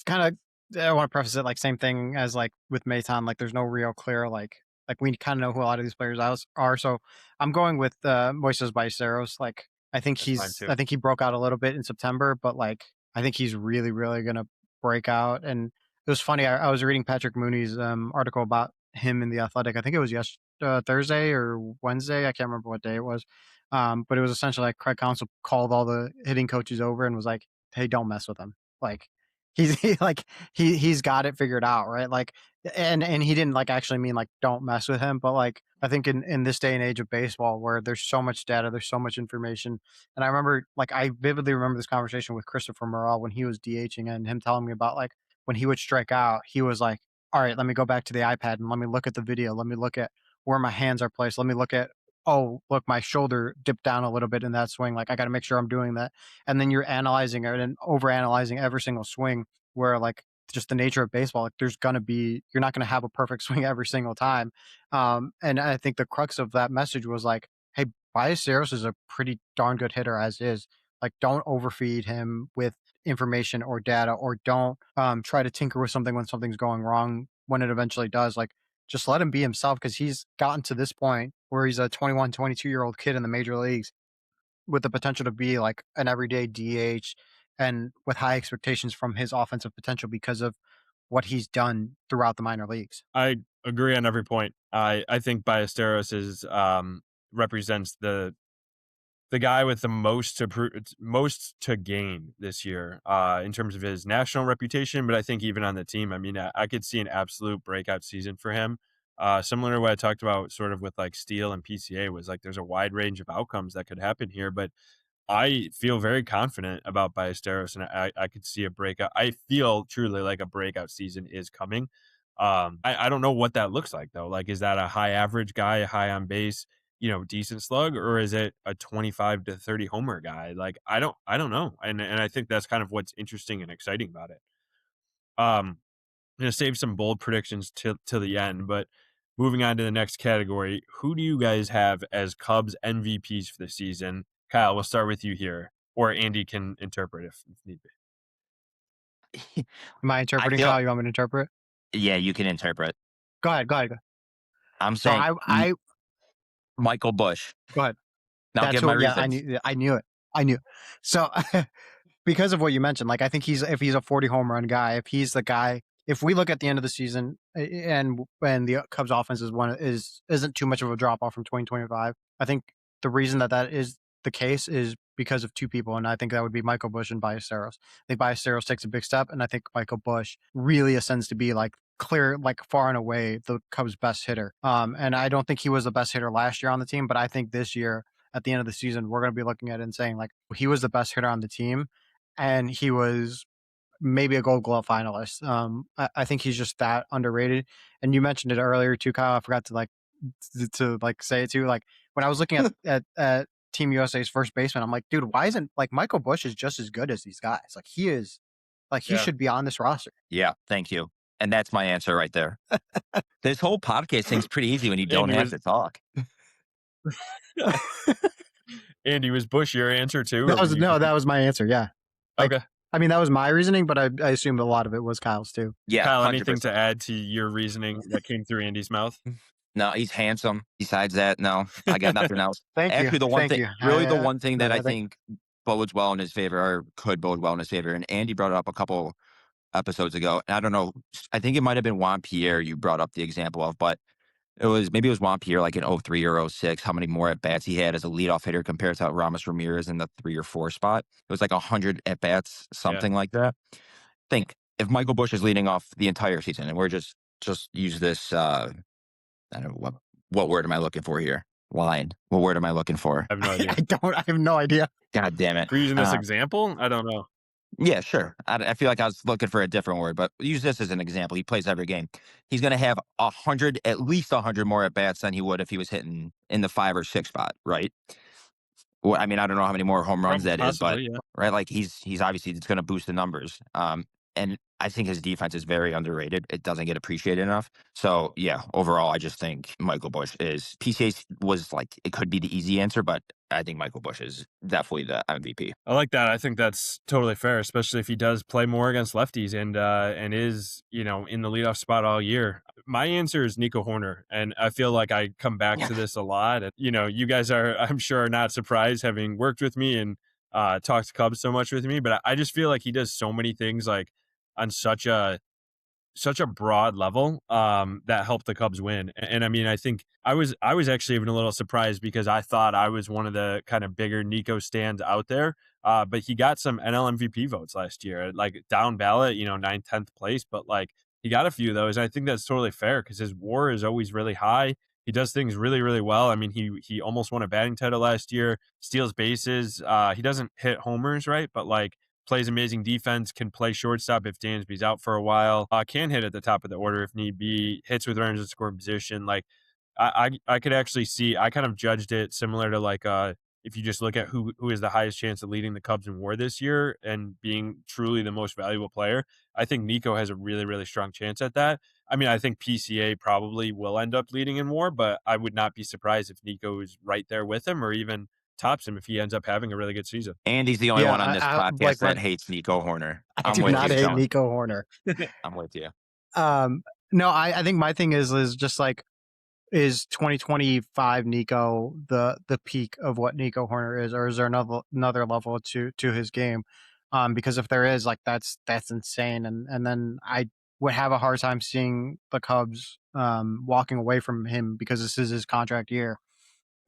B: kind of I want to preface it like same thing as like with Maton, like there's no real clear like we kind of know who a lot of these players are. So I'm going with Moises Ballesteros. Like I think
A: That's mine, too.
B: I think he broke out a little bit in September, but like I think he's really gonna break out. And it was funny. I was reading Patrick Mooney's article about him in the Athletic. I think it was Thursday or Wednesday. I can't remember what day it was. But it was essentially like Craig Counsell called all the hitting coaches over and was like, "Hey, don't mess with him. Like he's got it figured out, right? Like, and he didn't like actually mean like don't mess with him, but like I think in this day and age of baseball where there's so much data, there's so much information, and I remember like I vividly remember this conversation with Christopher Morel when he was DHing and him telling me about like when he would strike out, he was like, "All right, let me go back to the iPad and let me look at the video, let me look at where my hands are placed, let me look at." Oh, look, my shoulder dipped down a little bit in that swing. Like, I got to make sure I'm doing that. And then you're analyzing it and over analyzing every single swing where like just the nature of baseball, like you're not going to have a perfect swing every single time. And I think the crux of that message was like, hey, Ballesteros is a pretty darn good hitter as is. Like, don't overfeed him with information or data, or don't try to tinker with something when something's going wrong when it eventually does. Like, just let him be himself, because he's gotten to this point where he's a 21, 22-year-old kid in the major leagues with the potential to be like an everyday DH and with high expectations from his offensive potential because of what he's done throughout the minor leagues.
A: I agree on every point. I think Ballesteros is represents the guy with the most to gain this year in terms of his national reputation, but I think even on the team, I mean, I could see an absolute breakout season for him. Similar to what I talked about sort of with like Steele and PCA, was like there's a wide range of outcomes that could happen here, but I feel very confident about Ballesteros, and I could see a breakout. I feel truly like a breakout season is coming. I don't know what that looks like though. Like, is that a high average guy, high on base, decent slug, or is it a 25 to 30 homer guy? Like, I don't know. And I think that's kind of what's interesting and exciting about it. I'm gonna save some bold predictions till the end, but moving on to the next category, who do you guys have as Cubs MVPs for the season? Kyle, we'll start with you here, or Andy can interpret if need be.
B: Am I interpreting, Kyle? You want me to interpret?
C: Yeah, you can interpret.
B: Go ahead.
C: I'm
B: So
C: saying
B: I
C: Michael Busch.
B: go ahead.
C: Now give my reasons.
B: I knew it. So because of what you mentioned, like I think if he's a 40 home run guy, if he's the guy, if we look at the end of the season and when the Cubs offense isn't too much of a drop off from 2025, I think the reason that is the case is because of two people, and I think that would be Michael Busch and Ballesteros. I think Ballesteros takes a big step, and I think Michael Busch really ascends to be like clear, like far and away the Cubs' best hitter. And I don't think he was the best hitter last year on the team, but I think this year at the end of the season, we're going to be looking at it and saying like he was the best hitter on the team, and he was maybe a Gold Glove finalist. I think he's just that underrated. And you mentioned it earlier too, Kyle. I forgot to say it too. Like when I was looking at Team USA's first baseman, I'm like, dude, why isn't like Michael Busch is just as good as these guys? Like he is, like he should be on this roster.
C: Yeah, thank you. And that's my answer right there. This whole podcast thing's pretty easy when you don't have to talk.
A: Andy, was Busch your answer too?
B: That was my answer. Yeah.
A: Okay.
B: I mean, that was my reasoning, but I assumed a lot of it was Kyle's too.
C: Yeah.
A: Kyle,
C: 100%.
A: anything to add to your reasoning that came through Andy's mouth?
C: No, he's handsome. Besides that, no, I got nothing else.
B: Thank you.
C: The one thing, really, the one thing that I think bodes well in his favor, or could bode well in his favor, and Andy brought it up a couple episodes ago, and I don't know, I think it might have been Juan Pierre you brought up the example of, but it was Juan Pierre like in 03 or 06, how many more at-bats he had as a leadoff hitter compared to Ramos Ramirez in the 3 or 4 spot. It was like 100 at-bats, something like that. Think, if Michael Busch is leading off the entire season, and we're just use this, I don't know, what word am I looking for here? Line. What word am I looking for?
A: I have no idea.
B: I have no idea.
C: God damn it.
A: We're using this example? I don't know.
C: Yeah, sure. I feel like I was looking for a different word, but use this as an example. He plays every game. He's going to have at least 100 more at bats than he would if he was hitting in the 5 or 6 spot, right? Well, I mean, I don't know how many more home runs that is, but right, like he's obviously it's going to boost the numbers. And I think his defense is very underrated. It doesn't get appreciated enough. So yeah, overall, I just think Michael Busch is PCA was like it could be the easy answer, but I think Michael Busch is definitely the MVP.
A: I like that. I think that's totally fair, especially if he does play more against lefties and is, in the leadoff spot all year. My answer is Nico Hoerner, and I feel like I come back to this a lot. And, you guys are, I'm sure, not surprised having worked with me and talked Cubs so much with me, but I just feel like he does so many things like on such a broad level that helped the Cubs win. And I mean, I think I was actually even a little surprised because I thought I was one of the kind of bigger Nico stands out there. But he got some NL MVP votes last year, like down ballot, 9th, 10th place, but like he got a few of those. And I think that's totally fair because his WAR is always really high. He does things really, really well. I mean, he almost won a batting title last year, steals bases. He doesn't hit homers, right? But like plays amazing defense, can play shortstop if Dansby's out for a while, can hit at the top of the order if need be, hits with runners in scoring position. Like I could actually see, I kind of judged it similar to like if you just look at who is the highest chance of leading the Cubs in WAR this year and being truly the most valuable player. I think Nico has a really, really strong chance at that. I mean, I think PCA probably will end up leading in WAR, but I would not be surprised if Nico is right there with him or even tops him if he ends up having a really good season.
C: Andy's the only one on this podcast that hates Nico Hoerner.
B: I do not hate Nico Hoerner.
C: I'm with you.
B: No, I think my thing is just like, is 2025 Nico the peak of what Nico Hoerner is, or is there another level to his game? Because if there is, like that's insane, and then I would have a hard time seeing the Cubs walking away from him because this is his contract year.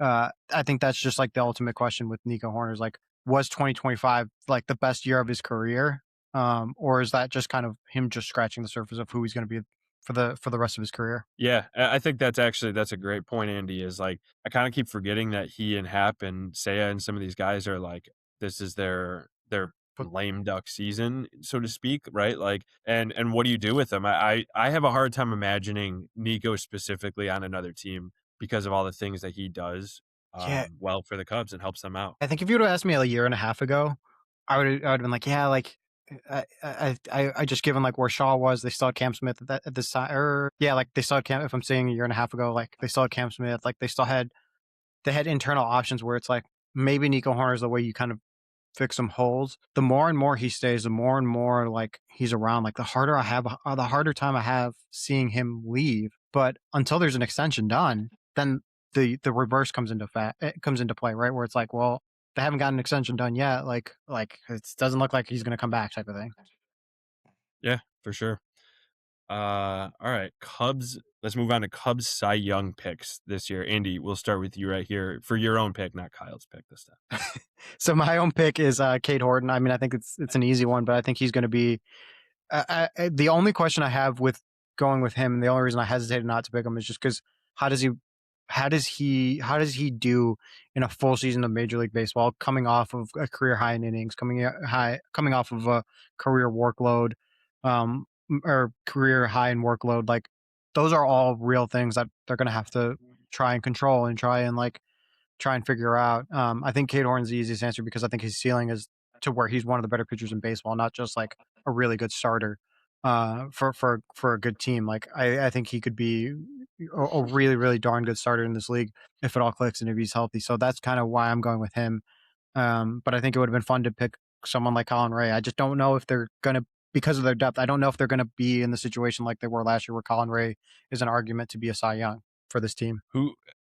B: I think that's just like the ultimate question with Nico Hoerner is like, was 2025 like the best year of his career? Or is that just kind of him just scratching the surface of who he's going to be for the rest of his career?
A: Yeah, I think that's a great point, Andy, is like, I kind of keep forgetting that he and Hap and Seiya and some of these guys are like, this is their lame duck season, so to speak, right? Like, and what do you do with them? I have a hard time imagining Nico specifically on another team because of all the things that he does well for the Cubs and helps them out.
B: I think if you would have asked me a year and a half ago, I would have been like, yeah, like I just given like where Shaw was, they still had Cam Smith at this time, or yeah, like they still had Cam. If I'm saying a year and a half ago, like they still had Cam Smith, like they had internal options where it's like, maybe Nico Hoerner is the way you kind of fix some holes. The more and more he stays, the more and more like he's around, like the harder time I have seeing him leave. But until there's an extension done, then the reverse comes into play, right? Where it's like, well, they haven't got an extension done yet. Like it doesn't look like he's going to come back, type of thing.
A: Yeah, for sure. All right, Cubs. Let's move on to Cubs Cy Young picks this year. Andy, we'll start with you right here for your own pick, not Kyle's pick this time.
B: So my own pick is Cade Horton. I mean, I think it's an easy one, but I think he's going to be the only question I have with going with him, and the only reason I hesitated not to pick him is just because how does he do in a full season of Major League Baseball, coming off of a career high in innings, coming off of a career workload, or career high in workload? Like those are all real things that they're going to have to try and control and try and figure out. I think Cade Horton's the easiest answer because I think his ceiling is to where he's one of the better pitchers in baseball, not just like a really good starter for a good team. Like I think he could be a really, really darn good starter in this league if it all clicks and if he's healthy. So that's kind of why I'm going with him. But I think it would have been fun to pick someone like Colin Ray. I just don't know if they're going to, because of their depth, I don't know if they're going to be in the situation like they were last year where Colin Ray is an argument to be a Cy Young for this team.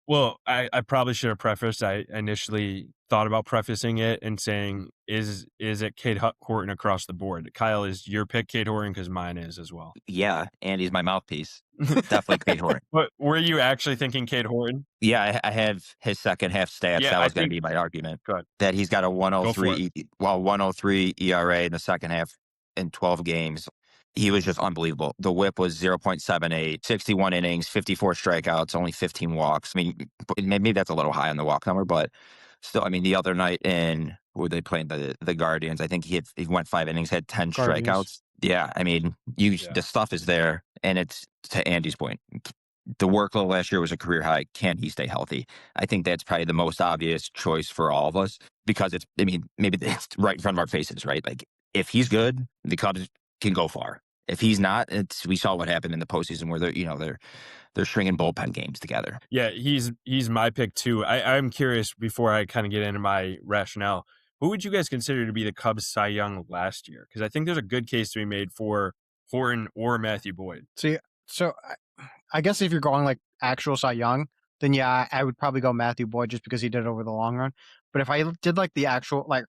A: Well, I probably should have prefaced. I initially thought about prefacing it and saying, is it Cade Horton across the board? Kyle, is your pick Cade Horton? Because mine is as well.
C: Yeah, Andy's my mouthpiece. Definitely Cade Horton.
A: But were you actually thinking Cade Horton?
C: Yeah, I have his second half stats.
A: Yeah,
C: that was going to be my argument.
A: Good.
C: That he's got a 103 ERA in the second half in 12 games. He was just unbelievable. The whip was 0.78, 61 innings, 54 strikeouts, only 15 walks. I mean, maybe that's a little high on the walk number, but still, I mean, the other night where they played the Guardians, I think he went 5 innings, had 10 strikeouts. Yeah, I mean, the stuff is there, and it's, to Andy's point, the workload last year was a career high. Can he stay healthy? I think that's probably the most obvious choice for all of us because maybe it's right in front of our faces, right? Like, if he's good, the Cubs can go far. If he's not, we saw what happened in the postseason where they're stringing bullpen games together.
A: Yeah, he's my pick too. I'm curious before I kind of get into my rationale. Who would you guys consider to be the Cubs Cy Young last year? Because I think there's a good case to be made for Horton or Matthew Boyd.
B: See, so I guess if you're going like actual Cy Young, then yeah, I would probably go Matthew Boyd just because he did it over the long run. But if I did like the actual, like,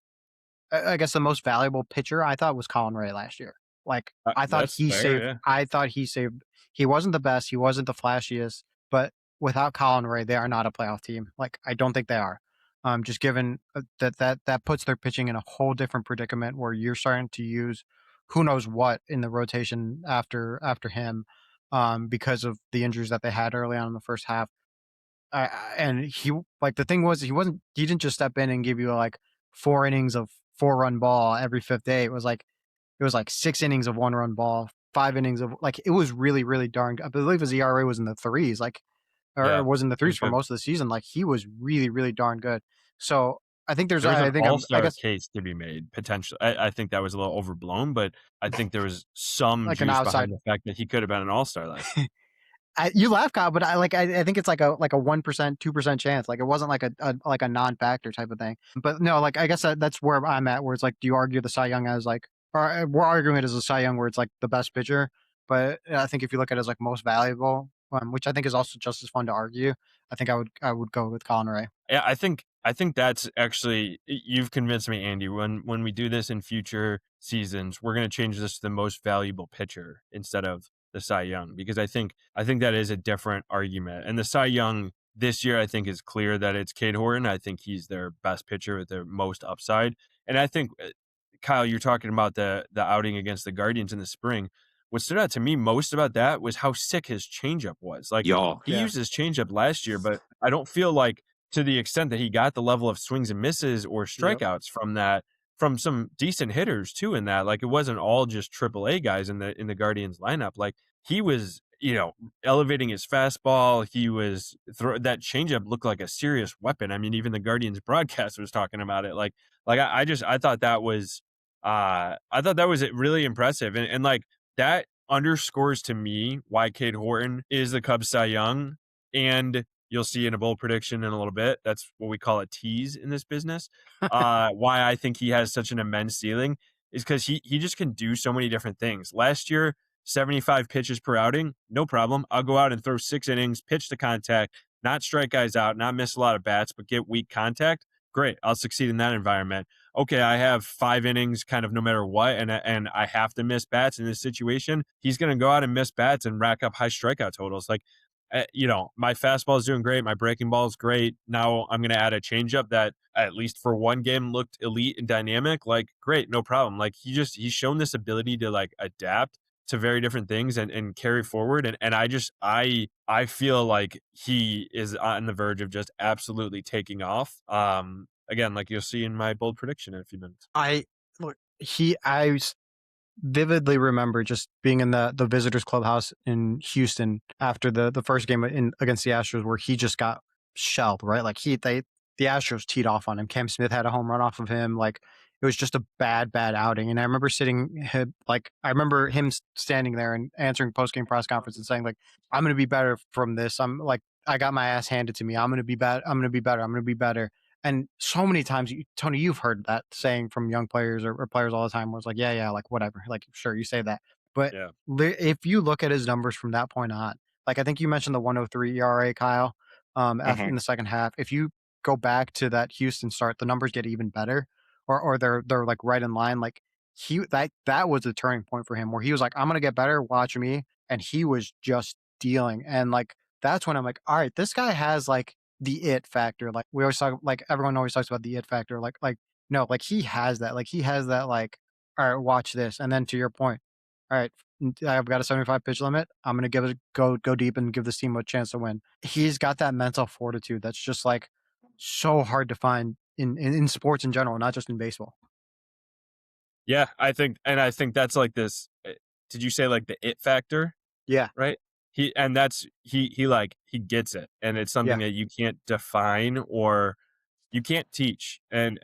B: I guess the most valuable pitcher I thought was Colin Ray last year. Like I thought he saved. Yeah. I thought he saved. He wasn't the best. He wasn't the flashiest. But without Colin Ray, they are not a playoff team. Like I don't think they are. Just given that puts their pitching in a whole different predicament where you're starting to use who knows what in the rotation after him, because of the injuries that they had early on in the first half. And he, like, the thing was he didn't just step in and give you like 4 innings of 4-run ball every 5th day. It was like 6 innings of 1-run ball, 5 innings of, like, it was really, really darn good. I believe his ERA was in the 3s, like, or was in the 3s for most of the season. Like, he was really, really darn good. So I think there's
A: an all-star case to be made potentially. I think that was a little overblown, but I think there was some like juice behind the fact that he could have been an all-star last year.
B: You laugh, Kyle, but I think it's like a 1%, 2% chance. Like it wasn't like a non-factor type of thing. But no, like I guess that's where I'm at. Where it's like, do you argue the Cy Young as like, or we're arguing it as a Cy Young where it's like the best pitcher? But I think if you look at it as like most valuable, which I think is also just as fun to argue, I think I would go with Colin Ray.
A: Yeah, I think that's actually, you've convinced me, Andy. When we do this in future seasons, we're going to change this to the most valuable pitcher instead of the Cy Young, because I think that is a different argument. And the Cy Young this year, I think, is clear that it's Cade Horton. I think he's their best pitcher with the most upside. And I think, Kyle, you're talking about the outing against the Guardians in the spring. What stood out to me most about that was how sick his changeup was. Like, he used his changeup last year, but I don't feel like to the extent that he got the level of swings and misses or strikeouts from some decent hitters too in that. Like, it wasn't all just AAA guys in the Guardians lineup. Like, he was, elevating his fastball. He was that changeup looked like a serious weapon. I mean, even the Guardians broadcast was talking about it. I thought that was really impressive. And like, that underscores to me why Cade Horton is the Cubs Cy Young. And you'll see in a bold prediction in a little bit. That's what we call a tease in this business. Why I think he has such an immense ceiling is because he just can do so many different things. Last year, 75 pitches per outing, no problem. I'll go out and throw 6 innings, pitch to contact, not strike guys out, not miss a lot of bats, but get weak contact. Great, I'll succeed in that environment. Okay, I have 5 innings kind of no matter what, and I have to miss bats in this situation. He's going to go out and miss bats and rack up high strikeout totals. Like, my fastball is doing great. My breaking ball is great. Now I'm going to add a changeup that at least for one game looked elite and dynamic. Like, great, no problem. Like he's shown this ability to like adapt to very different things and carry forward. And I feel like he is on the verge of just absolutely taking off. Again, like you'll see in my bold prediction in a few minutes.
B: I vividly remember just being in the visitors clubhouse in Houston after the first game against the Astros where he just got shelled, right? Like the Astros teed off on him. Cam Smith had a home run off of him. Like it was just a bad outing. And I remember I remember him standing there and answering post-game press conference and saying like, I'm going to be better from this. I'm like, I got my ass handed to me. I'm going to be bad. I'm going to be better. I'm going to be better. And so many times, Tony, you've heard that saying from young players or players all the time where it's like, yeah, like whatever. Like, sure, you say that. But
A: Yeah.
B: if you look at his numbers from that point on, like I think you mentioned the 103 ERA, Kyle, after in the second half. If you go back to that Houston start, the numbers get even better or they're like right in line. Like that was a turning point for him where he was like, I'm going to get better. Watch me. And he was just dealing. And like, that's when I'm like, all right, this guy has like the it factor. Like we always talk, like everyone always talks about the it factor. Like no, like he has that. Like he has that. Like, all right, watch this. And then to your point, all right, I've got a 75 pitch limit. I'm gonna give it go deep and give this team a chance to win. He's got that mental fortitude that's just like so hard to find in sports in general, not just in baseball.
A: Yeah, I think that's like this. Did you say like the it factor?
B: Yeah.
A: Right. He gets it, and it's something that you can't define or you can't teach. And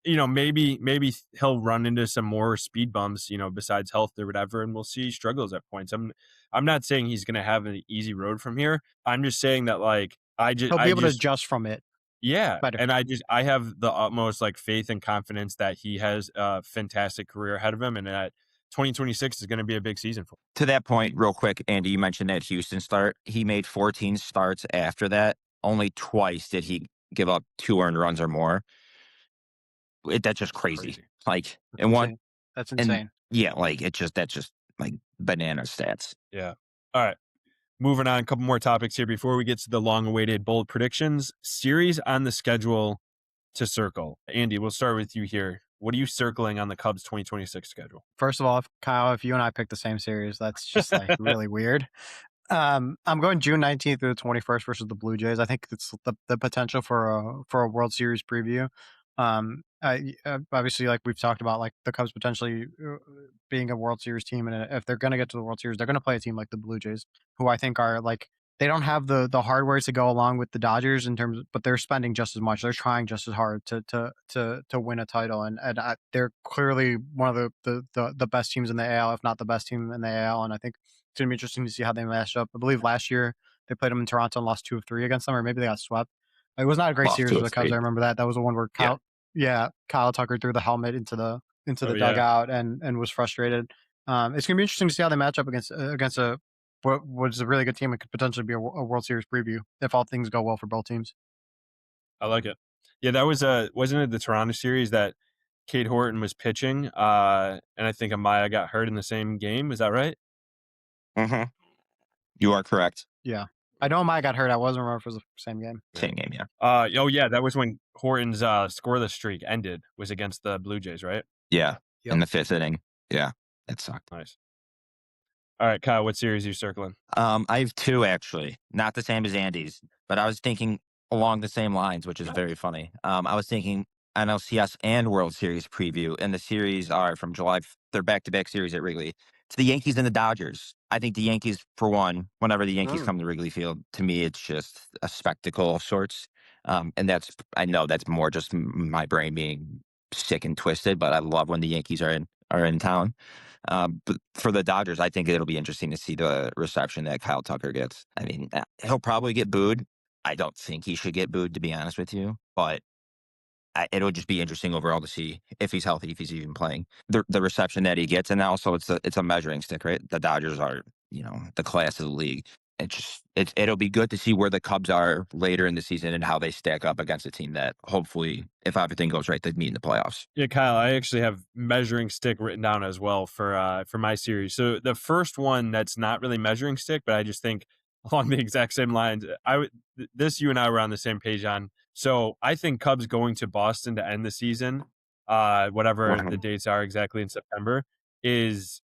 A: maybe he'll run into some more speed bumps, besides health or whatever, and we'll see struggles at points. I'm not saying he's going to have an easy road from here. I'm just saying that like
B: he'll be able to adjust from it.
A: Yeah,
B: better.
A: and I have the utmost like faith and confidence that he has a fantastic career ahead of him, and that 2026 is going to be a big season for him.
C: To that point, real quick, Andy, you mentioned that Houston start. He made 14 starts after that. Only twice did he give up 2 earned runs or more. That's just crazy. Like,
B: that's insane.
C: Yeah, like that's just like banana stats.
A: Yeah. All right. Moving on, a couple more topics here before we get to the long-awaited bold predictions. Series on the schedule to circle. Andy, we'll start with you here. What are you circling on the Cubs 2026 schedule?
B: First of all, Kyle, if you and I picked the same series, that's just like really weird. I'm going June 19th through the 21st versus the Blue Jays. I think it's the potential for a World Series preview. Obviously, like we've talked about, like the Cubs potentially being a World Series team, and if they're going to get to the World Series, they're going to play a team like the Blue Jays, who I think are like they don't have the hardware to go along with the Dodgers but they're spending just as much. They're trying just as hard to win a title, and they're clearly one of the best teams in the AL, if not the best team in the AL. And I think it's going to be interesting to see how they match up. I believe last year they played them in Toronto and lost 2 of 3 against them, or maybe they got swept. It was not a great series for the Cubs. I remember that. That was the one where Kyle Tucker threw the helmet into the dugout and was frustrated. It's going to be interesting to see how they match up against what was a really good team. It could potentially be a World Series preview if all things go well for both teams.
A: I like it. Yeah, that was wasn't it the Toronto series that Cade Horton was pitching, and I think Amaya got hurt in the same game. Is that right?
C: Mm-hmm. You are correct.
B: Yeah. I know Amaya got hurt. I wasn't remember if it was the same game.
C: Same game, yeah.
A: That was when Horton's scoreless streak ended, was against the Blue Jays, right?
C: Yeah, in the 5th inning. Yeah, that sucked.
A: Nice. All right, Kyle, what series are you circling?
C: I have 2, actually. Not the same as Andy's, but I was thinking along the same lines, which is very funny. I was thinking NLCS and World Series preview, and the series are from July. They're back-to-back series at Wrigley. It's the Yankees and the Dodgers. I think the Yankees, for one, whenever the Yankees come to Wrigley Field, to me, it's just a spectacle of sorts. And I know that's more just my brain being sick and twisted, but I love when the Yankees are in town. But for the Dodgers, I think it'll be interesting to see the reception that Kyle Tucker gets. I mean, he'll probably get booed. I don't think he should get booed, to be honest with you. But it'll just be interesting overall to see if he's healthy, if he's even playing. The reception that he gets, and also it's a measuring stick, right? The Dodgers are, the class of the league. It'll be good to see where the Cubs are later in the season and how they stack up against a team that hopefully, if everything goes right, they'd meet in the playoffs.
A: Yeah, Kyle, I actually have measuring stick written down as well for my series. So the first one that's not really measuring stick, but I just think along the exact same lines. You and I were on the same page on. So I think Cubs going to Boston to end the season, whatever the dates are exactly in September, is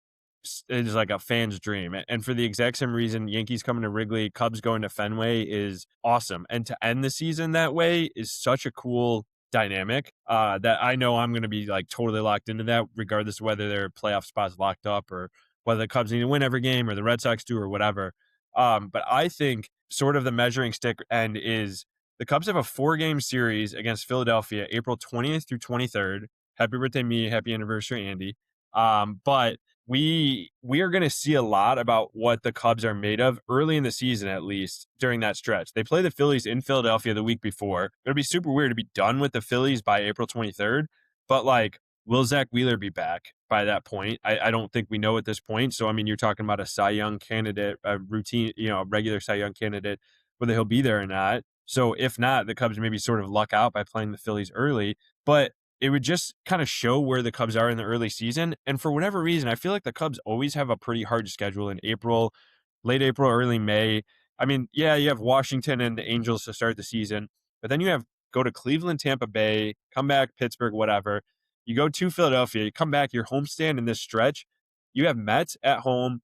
A: like a fan's dream. And for the exact same reason, Yankees coming to Wrigley, Cubs going to Fenway is awesome. And to end the season that way is such a cool dynamic that I know I'm going to be like totally locked into that, regardless of whether their playoff spots locked up or whether the Cubs need to win every game or the Red Sox do or whatever. But I think sort of the measuring stick end is the Cubs have a 4-game series against Philadelphia, April 20th through 23rd. Happy birthday, me. Happy anniversary, Andy. But we are going to see a lot about what the Cubs are made of early in the season, at least during that stretch. They play the Phillies in Philadelphia the week before. It'll be super weird to be done with the Phillies by April 23rd. But like, will Zach Wheeler be back by that point? I don't think we know at this point. So, I mean, you're talking about a Cy Young candidate, a routine, a regular Cy Young candidate, whether he'll be there or not. So if not, the Cubs maybe sort of luck out by playing the Phillies early. But it would just kind of show where the Cubs are in the early season. And for whatever reason, I feel like the Cubs always have a pretty hard schedule in April, late April, early May. I mean, yeah, you have Washington and the Angels to start the season, but then you have go to Cleveland, Tampa Bay, come back, Pittsburgh, whatever. You go to Philadelphia, you come back, your homestand in this stretch. You have Mets at home,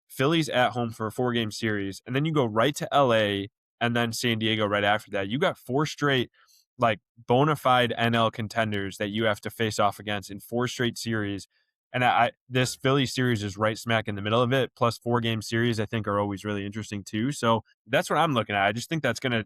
A: Phillies at home for a 4-game series, and then you go right to LA and then San Diego right after that. You got 4 straight like bona fide NL contenders that you have to face off against in 4 straight series. And this Philly series is right smack in the middle of it. Plus 4-game series, I think, are always really interesting too. So that's what I'm looking at. I just think that's gonna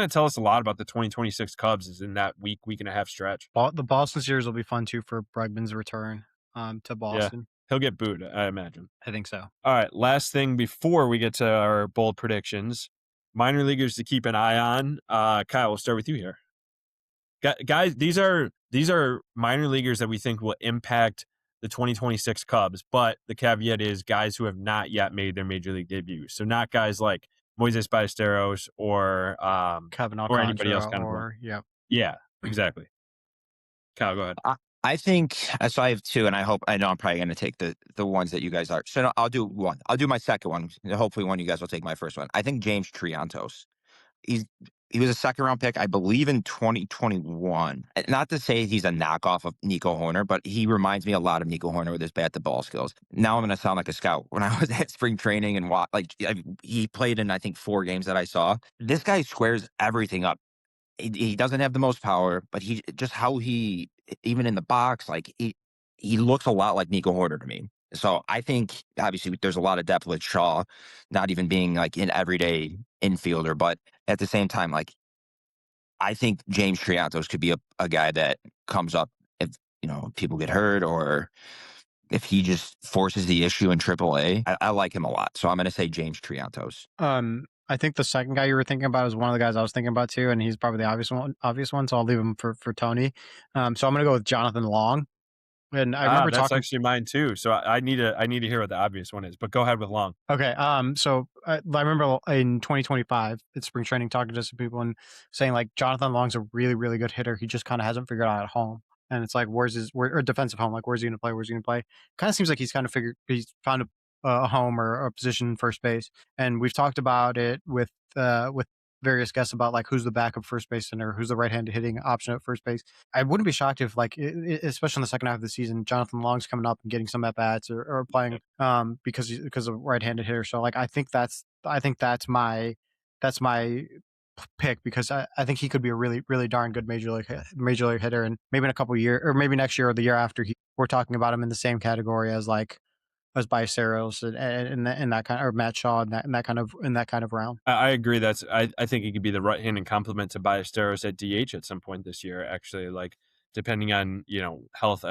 A: tell us a lot about the 2026 Cubs is in that week and a half stretch.
B: The Boston series will be fun too for Bregman's return to Boston.
A: Yeah, he'll get booed, I imagine.
B: I think so.
A: All right, last thing before we get to our bold predictions, minor leaguers to keep an eye on. Kyle, we'll start with you here. Guys, these are minor leaguers that we think will impact the 2026 Cubs, but the caveat is guys who have not yet made their major league debut. So not guys like Moises Ballesteros or
B: Kevin
A: or anybody else. Yeah, exactly. Kyle, go ahead.
C: I think so. I have 2, and I know I'm probably going to take the ones that you guys are. So no, I'll do one. I'll do my second one. Hopefully, one of you guys will take my first one. I think James Triantos. He was a 2nd-round pick, I believe, in 2021. Not to say he's a knockoff of Nico Hoerner, but he reminds me a lot of Nico Hoerner with his bat-to-ball skills. Now I'm going to sound like a scout. When I was at spring training and he played in, I think, 4 games that I saw. This guy squares everything up. He doesn't have the most power, but even in the box, like he looks a lot like Nico Hoerner to me. So I think obviously there's a lot of depth with Shaw, not even being like an everyday infielder, but at the same time, like I think James Triantos could be a guy that comes up if people get hurt or if he just forces the issue in AAA. I like him a lot, so I'm going to say James Triantos.
B: I think the second guy you were thinking about is one of the guys I was thinking about too, and he's probably the obvious one. So I'll leave him for Tony. So I'm going to go with Jonathan Long. And I remember
A: that's actually mine too. So I need to hear what the obvious one is, but go ahead with Long.
B: Okay. So I remember in 2025 at spring training talking to some people and saying like Jonathan Long's a really, really good hitter. He just kind of hasn't figured out at home. And it's like, or defensive home? Like, where's he going to play? Where's he going to play? Kind of seems like he's found a home or a position in first base. And we've talked about it with various guests about like who's the backup first baseman or who's the right-handed hitting option at first base. I wouldn't be shocked if like, especially in the second half of the season, Jonathan Long's coming up and getting some at bats or playing because of right-handed hitter. So like I think that's my pick because I think he could be a really, really darn good major league hitter, and maybe in a couple of years or maybe next year or the year after we're talking about him in the same category as Ballesteros and that kind of, or Matt Shaw in that kind of realm.
A: I agree. I think he could be the right-handed complement to Ballesteros at DH at some point this year. Actually, like depending on health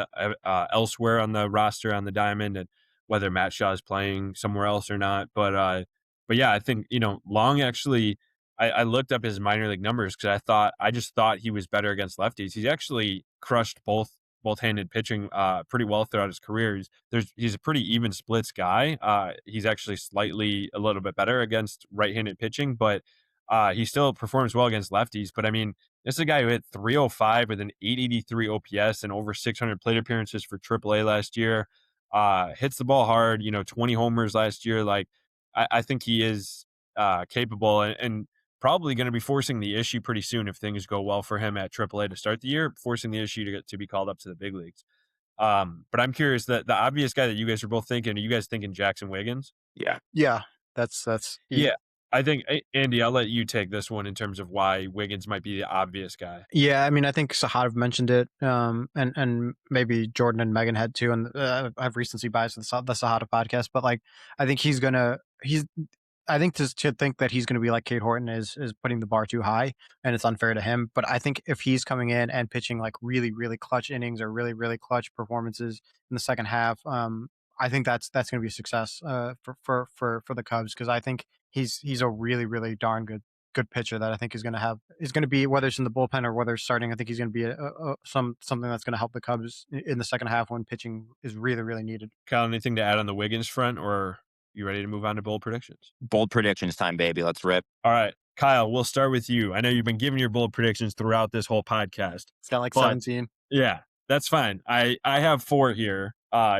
A: elsewhere on the roster on the diamond, and whether Matt Shaw is playing somewhere else or not. But yeah, I think, Long actually, I looked up his minor league numbers because I just thought he was better against lefties. He's actually crushed both-handed pitching pretty well throughout his career. He's a pretty even splits guy. He's actually slightly a little bit better against right-handed pitching, but he still performs well against lefties. But I mean, this is a guy who hit 305 with an 883 OPS and over 600 plate appearances for AAA last year. Hits the ball hard, 20 homers last year. Like, I think he is capable and probably going to be forcing the issue pretty soon if things go well for him at AAA to start the year, forcing the issue to be called up to the big leagues. But I'm curious that the obvious guy that you guys are both thinking, are you guys thinking Jackson Wiggins?
B: Yeah, that's easy.
A: Yeah. I think, Andy, I'll let you take this one in terms of why Wiggins might be the obvious guy.
B: Yeah, I mean, I think Sahad mentioned it, and maybe Jordan and Megan had too, and I've recency biased with the Sahada podcast, but like, I think I think to think that he's going to be like Cade Horton is putting the bar too high, and it's unfair to him. But I think if he's coming in and pitching like really, really clutch innings or really, really clutch performances in the second half, I think that's going to be a success for the Cubs, because I think he's a really, really darn good pitcher that I think is going to be, whether it's in the bullpen or whether it's starting. I think he's going to be something that's going to help the Cubs in the second half when pitching is really, really needed.
A: Kyle, anything to add on the Wiggins front, or you ready to move on to bold predictions?
C: Bold predictions time, baby. Let's rip.
A: All right, Kyle, we'll start with you. I know you've been giving your bold predictions throughout this whole podcast.
B: It's got like
A: But-
B: 17.
A: Yeah, that's fine. I have 4 here.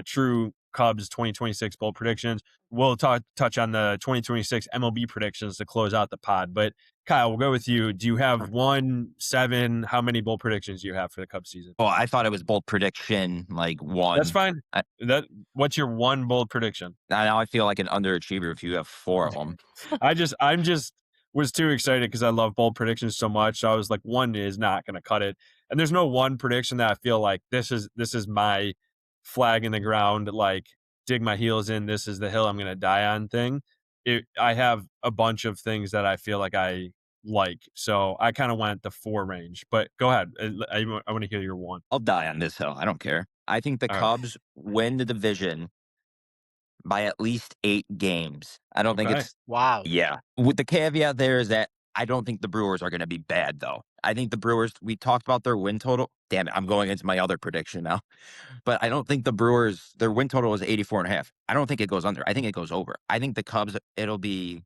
A: True Cubs 2026 bold predictions. We'll touch on the 2026 MLB predictions to close out the pod. But Kyle, we'll go with you. Do you have 1, 7? How many bold predictions do you have for the Cubs season?
C: Oh, I thought it was bold prediction, like 1.
A: That's fine.
C: I-
A: What's your 1 bold prediction?
C: Now I feel like an underachiever if you have 4 of them.
A: I'm just was too excited because I love bold predictions so much. So I was like, 1 is not going to cut it. And there's no one prediction that I feel like this is my flag in the ground, like dig my heels in, this is the hill I'm going to die on thing. I have a bunch of things that I feel like I like. So I kind of went the 4 range, but go ahead. I want to hear your 1.
C: I'll die on this hill. I don't care. I think the
A: All right.
C: Cubs win the division by at least 8 games. I don't think
A: Okay.
C: it's
B: Wow.
C: Yeah. With the caveat there is that I don't think the Brewers are going to be bad, though. I think the Brewers, we talked about their win total. Damn it, I'm going into my other prediction now. But I don't think the Brewers, their win total is 84.5. I don't think it goes under. I think it goes over. I think the Cubs, it'll be,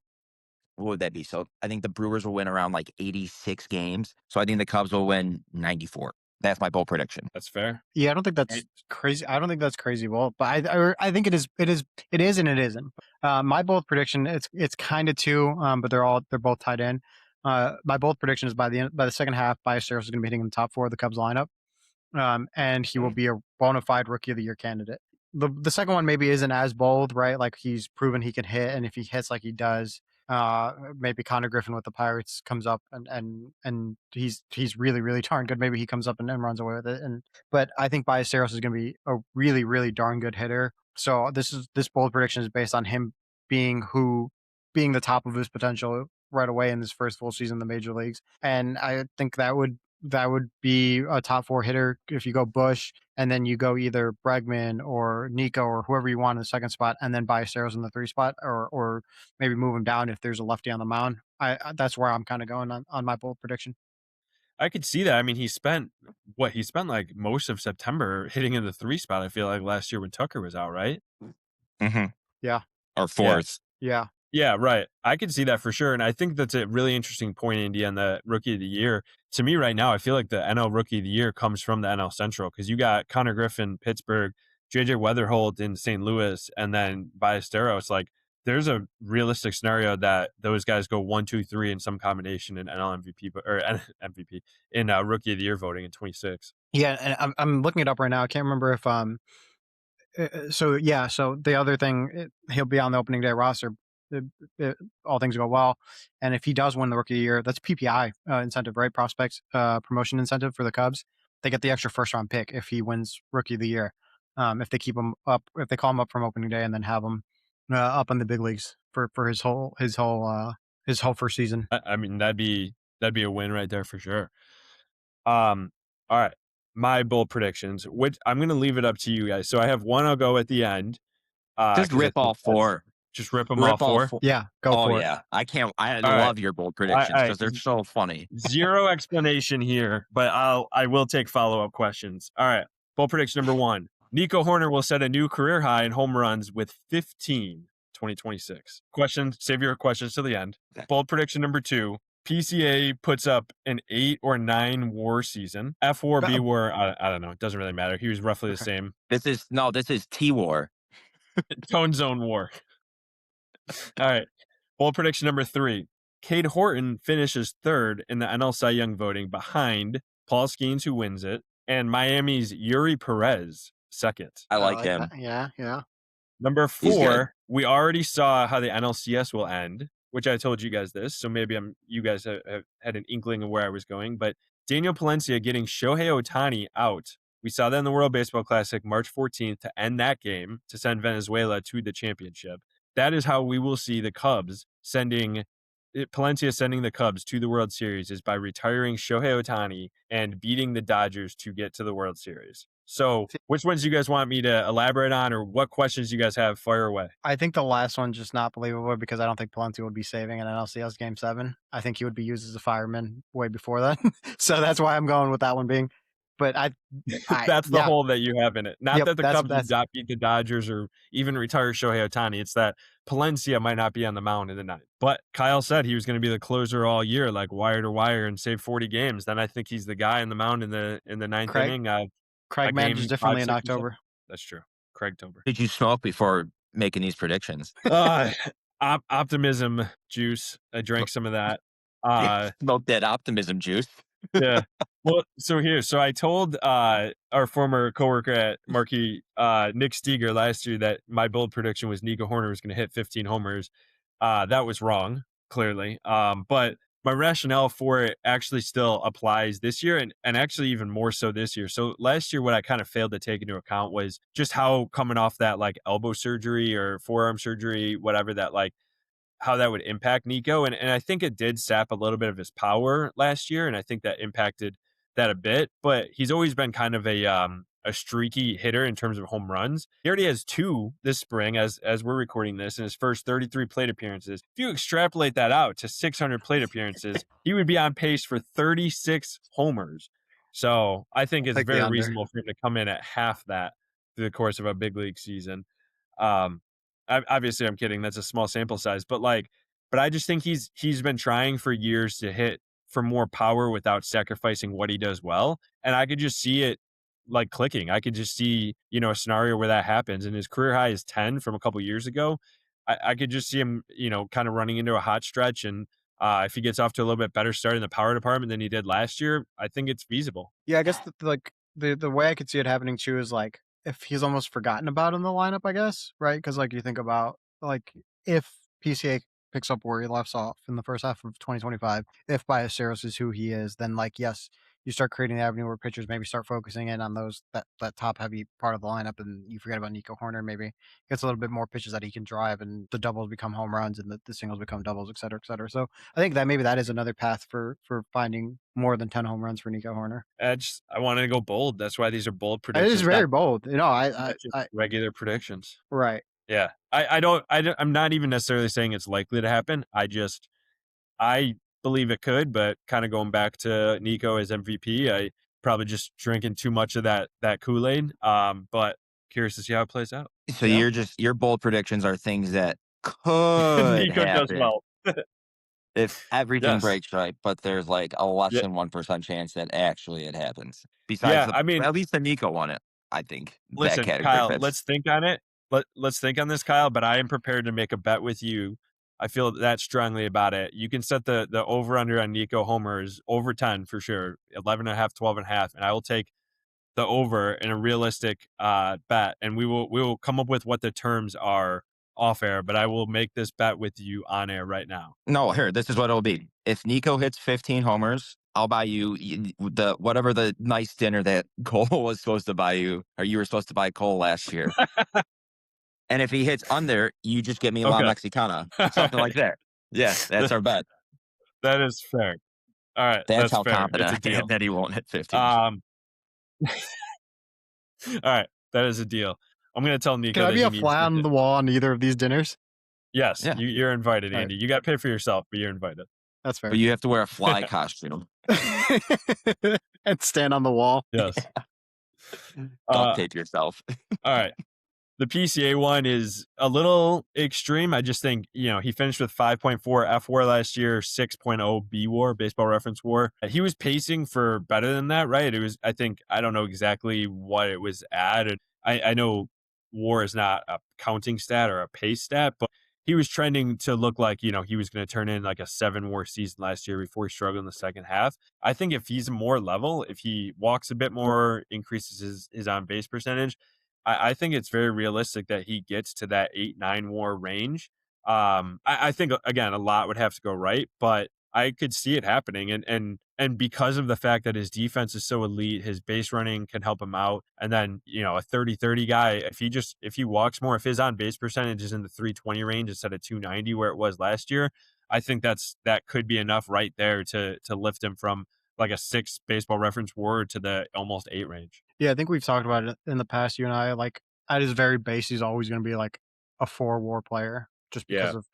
C: what would that be? So I think the Brewers will win around like 86 games. So I think the Cubs will win 94. That's my bold prediction.
A: That's fair.
B: Yeah, I don't think that's crazy. I don't think that's crazy bold, but I think it is and it isn't. My bold prediction, it's kind of 2, but they're both tied in. My bold prediction is by the second half, Ballesteros is going to be hitting in the top 4 of the Cubs lineup, and he will be a bona fide Rookie of the Year candidate. The second one maybe isn't as bold, right? Like, he's proven he can hit, and if he hits like he does, maybe Connor Griffin with the Pirates comes up and he's really, really darn good. Maybe he comes up and runs away with it. But I think Ballesteros is going to be a really, really darn good hitter. So this bold prediction is based on him being the top of his potential right away in his first full season in the major leagues. And I think that would be a top 4 hitter if you go Busch, and then you go either Bregman or Nico or whoever you want in the second spot, and then Ballesteros in the 3 spot, or maybe move him down if there's a lefty on the mound. That's where I'm kind of going on my bold prediction.
A: I could see that. I mean, he spent like most of September hitting in the 3 spot. I feel like last year when Tucker was out, right?
C: Mm-hmm.
B: Yeah.
C: Or 4th.
B: Yeah.
A: Yeah, right. I could see that for sure. And I think that's a really interesting point, Andy, on the Rookie of the Year. To me right now, I feel like the NL Rookie of the Year comes from the NL Central, because you got Connor Griffin, Pittsburgh, JJ Weatherholt in St. Louis, and then Ballesteros. Like, there's a realistic scenario that those guys go 1, 2, 3 in some combination in NL MVP or MVP in Rookie of the Year voting in 26.
B: Yeah, and I'm looking it up right now. I can't remember if So the other thing, he'll be on the opening day roster. All things go well, and if he does win the Rookie of the Year, that's PPI incentive, right? Prospects promotion incentive for the Cubs. They get the extra first round pick if he wins Rookie of the Year. If they keep him up, if they call him up from opening day and then have him up in the big leagues for his whole first season.
A: I mean, that'd be a win right there for sure. All right, my bold predictions, which I'm going to leave it up to you guys. So I have 1 I'll go at the end,
C: Just rip all four.
A: Just rip them all four?
B: Yeah, go
C: Oh,
B: for it.
C: yeah. I
A: All
C: love your bold predictions
A: I
C: because they're so funny.
A: Zero explanation here, but I will take follow-up questions. All right. Bold prediction number 1. Nico Hoerner will set a new career high in home runs with 15 2026. Save your questions to the end.
C: Okay.
A: Bold prediction number 2. PCA puts up an 8 or 9 WAR season. F WAR, B WAR, I don't know. It doesn't really matter. He was roughly the same.
C: This is T-War.
A: Tone zone WAR. All right. Bold prediction number 3. Cade Horton finishes 3rd in the NL Cy Young voting behind Paul Skeens, who wins it, and Miami's Yuri Perez 2nd.
C: I like him.
B: That. Yeah.
A: Number
C: He's good.
A: 4, we already saw how the NLCS will end, which I told you guys this, so maybe you guys have had an inkling of where I was going, but Daniel Palencia getting Shohei Ohtani out. We saw that in the World Baseball Classic March 14th to end that game to send Venezuela to the championship. That is how we will see the Cubs Palencia sending the Cubs to the World Series is by retiring Shohei Ohtani and beating the Dodgers to get to the World Series. So which ones do you guys want me to elaborate on, or what questions you guys have? Fire away.
B: I think the last one's just not believable because I don't think Palencia would be saving an NLCS Game 7. I think he would be used as a fireman way before that. So that's why I'm going with that one being. But
A: that's the hole that you have in it. Not that the Cubs would not beat the Dodgers or even retire Shohei Ohtani. It's that Palencia might not be on the mound in the 9th. But Kyle said he was going to be the closer all year, like wire to wire, and save 40 games. Then I think he's the guy in the mound in the 9th inning.
B: Craig manages differently in October.
A: That's true. Craigtober.
C: Did you smoke before making these predictions?
A: Optimism juice. I drank some of that.
C: Smoke that optimism juice.
A: Yeah. Well, so I told our former coworker at Marquee, Nick Steger, last year that my bold prediction was Nico Hoerner was going to hit 15 homers. That was wrong, clearly. But my rationale for it actually still applies this year, and actually even more so this year. So last year, what I kind of failed to take into account was just how coming off that like elbow surgery or forearm surgery, whatever, that like how that would impact Nico. And I think it did sap a little bit of his power last year. And I think that impacted that a bit, but he's always been kind of a streaky hitter in terms of home runs. He already has 2 this spring as we're recording this in his first 33 plate appearances. If you extrapolate that out to 600 plate appearances, he would be on pace for 36 homers. So I think it's very reasonable for him to come in at half that through the course of a big league season. Obviously I'm kidding. That's a small sample size, but I just think he's been trying for years to hit for more power without sacrificing what he does well. And I could just see it like clicking. I could just see, a scenario where that happens. And his career high is 10 from a couple years ago. I could just see him, kind of running into a hot stretch. And if he gets off to a little bit better start in the power department than he did last year, I think it's feasible.
B: Yeah, I guess the way I could see it happening too is like if he's almost forgotten about in the lineup, I guess, right? Because like you think about like if PCA picks up where he left off in the first half of 2025, if Ballesteros is who he is, then like yes, you start creating the avenue where pitchers maybe start focusing in on those that top heavy part of the lineup, and you forget about Nico Hoerner. Maybe gets a little bit more pitches that he can drive, and the doubles become home runs, and the singles become doubles, et cetera, et cetera. So I think that maybe that is another path for finding more than 10 home runs for Nico Hoerner.
A: I wanted to go bold. That's why these are bold predictions.
B: It is very bold. I
A: regular predictions.
B: Right.
A: Yeah. I'm not even necessarily saying it's likely to happen. I believe it could, but kind of going back to Nico as MVP, I probably just drinking too much of that Kool-Aid. But curious to see how it plays out.
C: So your bold predictions are things that could
A: Nico
C: happen.
A: does well.
C: If everything breaks right, but there's like a less than 1% chance that actually it happens. Besides, at least the Nico won it, I think.
A: Listen, Kyle, let's think on it. Let's think on this, Kyle, but I am prepared to make a bet with you. I feel that strongly about it. You can set the over-under on Nico homers over 10 for sure, 11.5, 12.5, and I will take the over in a realistic bet, and we will come up with what the terms are off air, but I will make this bet with you on air right now.
C: No, here, this is what it'll be. If Nico hits 15 homers, I'll buy you whatever the nice dinner that Cole was supposed to buy you, or you were supposed to buy Cole last year. And if he hits under, you just get me La Mexicana, something like that. Yeah, that's our bet.
A: That is fair. All right,
C: that's how
A: fair.
C: confident I am that he won't hit 15.
A: All right, that is a deal. I'm going to tell Nico
B: Can I
A: that
B: be
A: he
B: a
A: needs
B: fly on
A: to.
B: the wall on either of these dinners?
A: Yes,
C: Yeah.
A: you're invited,
B: All right.
A: Andy. You got to pay for yourself, but you're invited.
B: That's fair.
C: But you have to wear a fly costume.
B: And stand on the wall.
A: Yes.
C: Duct tape yourself.
A: All right. The PCA one is a little extreme. I just think, he finished with 5.4 F WAR last year, 6.0 B WAR, baseball reference WAR. He was pacing for better than that, right? It was, I don't know exactly what it was at. I know WAR is not a counting stat or a pace stat, but he was trending to look like, he was going to turn in like a 7 WAR season last year before he struggled in the second half. I think if he's more level, if he walks a bit more, increases his on base percentage, I think it's very realistic that he gets to that 8-9 WAR range. I think again a lot would have to go right, but I could see it happening. And because of the fact that his defense is so elite, his base running can help him out. And then a 30-30 guy, if he walks more, if his on base percentage is in the 320 range instead of 290 where it was last year, I think that could be enough right there to lift him from like a 6 baseball reference WAR to the almost 8 range.
B: Yeah, I think we've talked about it in the past, you and I. Like, at his very base, he's always going to be like a 4 WAR player just because of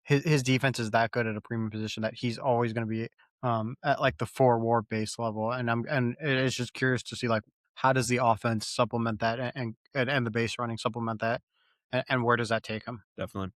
B: his defense is that good at a premium position that he's always going to be at like the 4 WAR base level. And it's just curious to see like how does the offense supplement that and the base running supplement that, and where does that take him?
A: Definitely.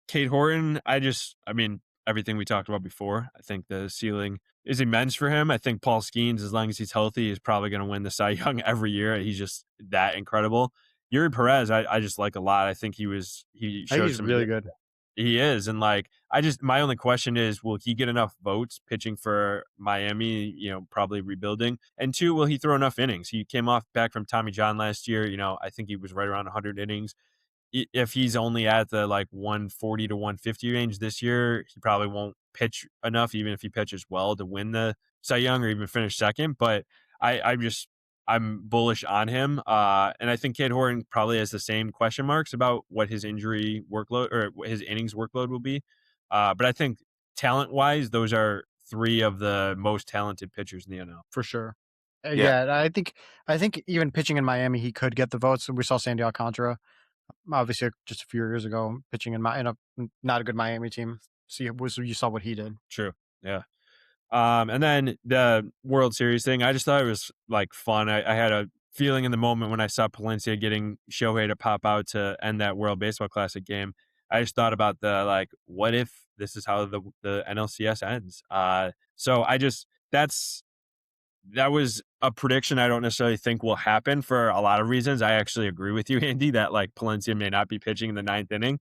A: Cade Horton, everything we talked about before. I think the ceiling is immense for him. I think Paul Skeens, as long as he's healthy, is probably going to win the Cy Young every year. He's just that incredible. Yuri Perez, I just like a lot. I think he
B: I think
A: showed
B: he's
A: some
B: really good.
A: He is. And my only question is, will he get enough votes pitching for Miami, probably rebuilding? And 2, will he throw enough innings? He came back from Tommy John last year. I think he was right around 100 innings. If he's only at the 140 to 150 range this year, he probably won't pitch enough, even if he pitches well, to win the Cy Young or even finish second. But I'm bullish on him. And I think Cade Horton probably has the same question marks about what his injury workload or his innings workload will be. But I think talent wise, those are 3 of the most talented pitchers in the NL.
B: For sure.
C: Yeah.
B: Yeah, I think even pitching in Miami, he could get the votes. We saw Sandy Alcantara, obviously just a few years ago, pitching in a not a good Miami team. So you saw what he did.
A: True. Yeah. And then the World Series thing, I just thought it was fun. I had a feeling in the moment when I saw Palencia getting Shohei to pop out to end that World Baseball Classic game. I just thought about what if this is how the NLCS ends? So that was a prediction I don't necessarily think will happen for a lot of reasons. I actually agree with you, Andy, that Palencia may not be pitching in the 9th inning.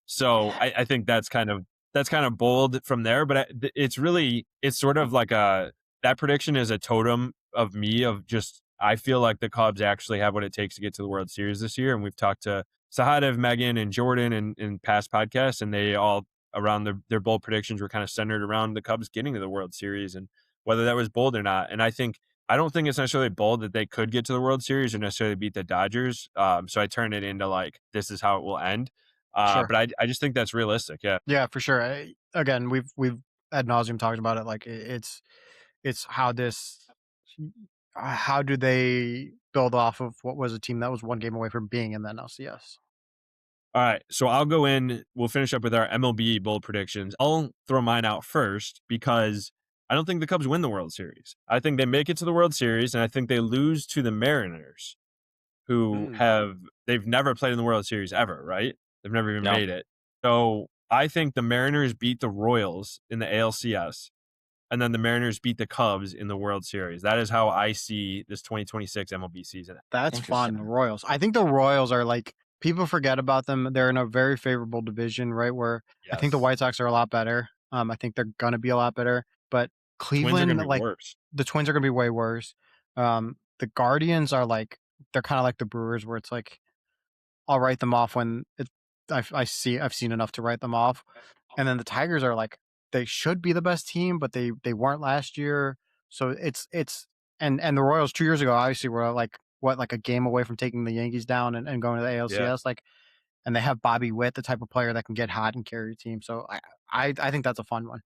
A: So I think that's kind of bold from there, but it's sort of that prediction is a totem of me of just, I feel like the Cubs actually have what it takes to get to the World Series this year. And we've talked to Sahadev, Megan, and Jordan in past podcasts, and they all around their bold predictions were kind of centered around the Cubs getting to the World Series and whether that was bold or not. And I don't think it's necessarily bold that they could get to the World Series or necessarily beat the Dodgers. So I turn it into this is how it will end.
B: Sure.
A: But I just think that's realistic. Yeah.
B: Yeah, for sure. Again, we've ad nauseum talked about it. It's how how do they build off of what was a team that was 1 game away from being in the NLCS?
A: All right. So I'll go in. We'll finish up with our MLB bold predictions. I'll throw mine out first because I don't think the Cubs win the World Series. I think they make it to the World Series, and I think they lose to the Mariners, who they've never played in the World Series ever, right? They've never even made it. So I think the Mariners beat the Royals in the ALCS, and then the Mariners beat the Cubs in the World Series. That is how I see this 2026 MLB season.
B: That's fun. The Royals. I think the Royals are people forget about them. They're in a very favorable division, right? Where I think the White Sox are a lot better. I think they're gonna be a lot better, but Cleveland,
A: Twins are gonna be worse.
B: The Twins are gonna be way worse. The Guardians are they're kind of like the Brewers, where it's I'll write them off when I've seen enough to write them off. And then the Tigers are they should be the best team, but they weren't last year. So it's and the Royals 2 years ago obviously were a game away from taking the Yankees down and going to the ALCS. And they have Bobby Witt, the type of player that can get hot and carry a team. So I think that's a fun one.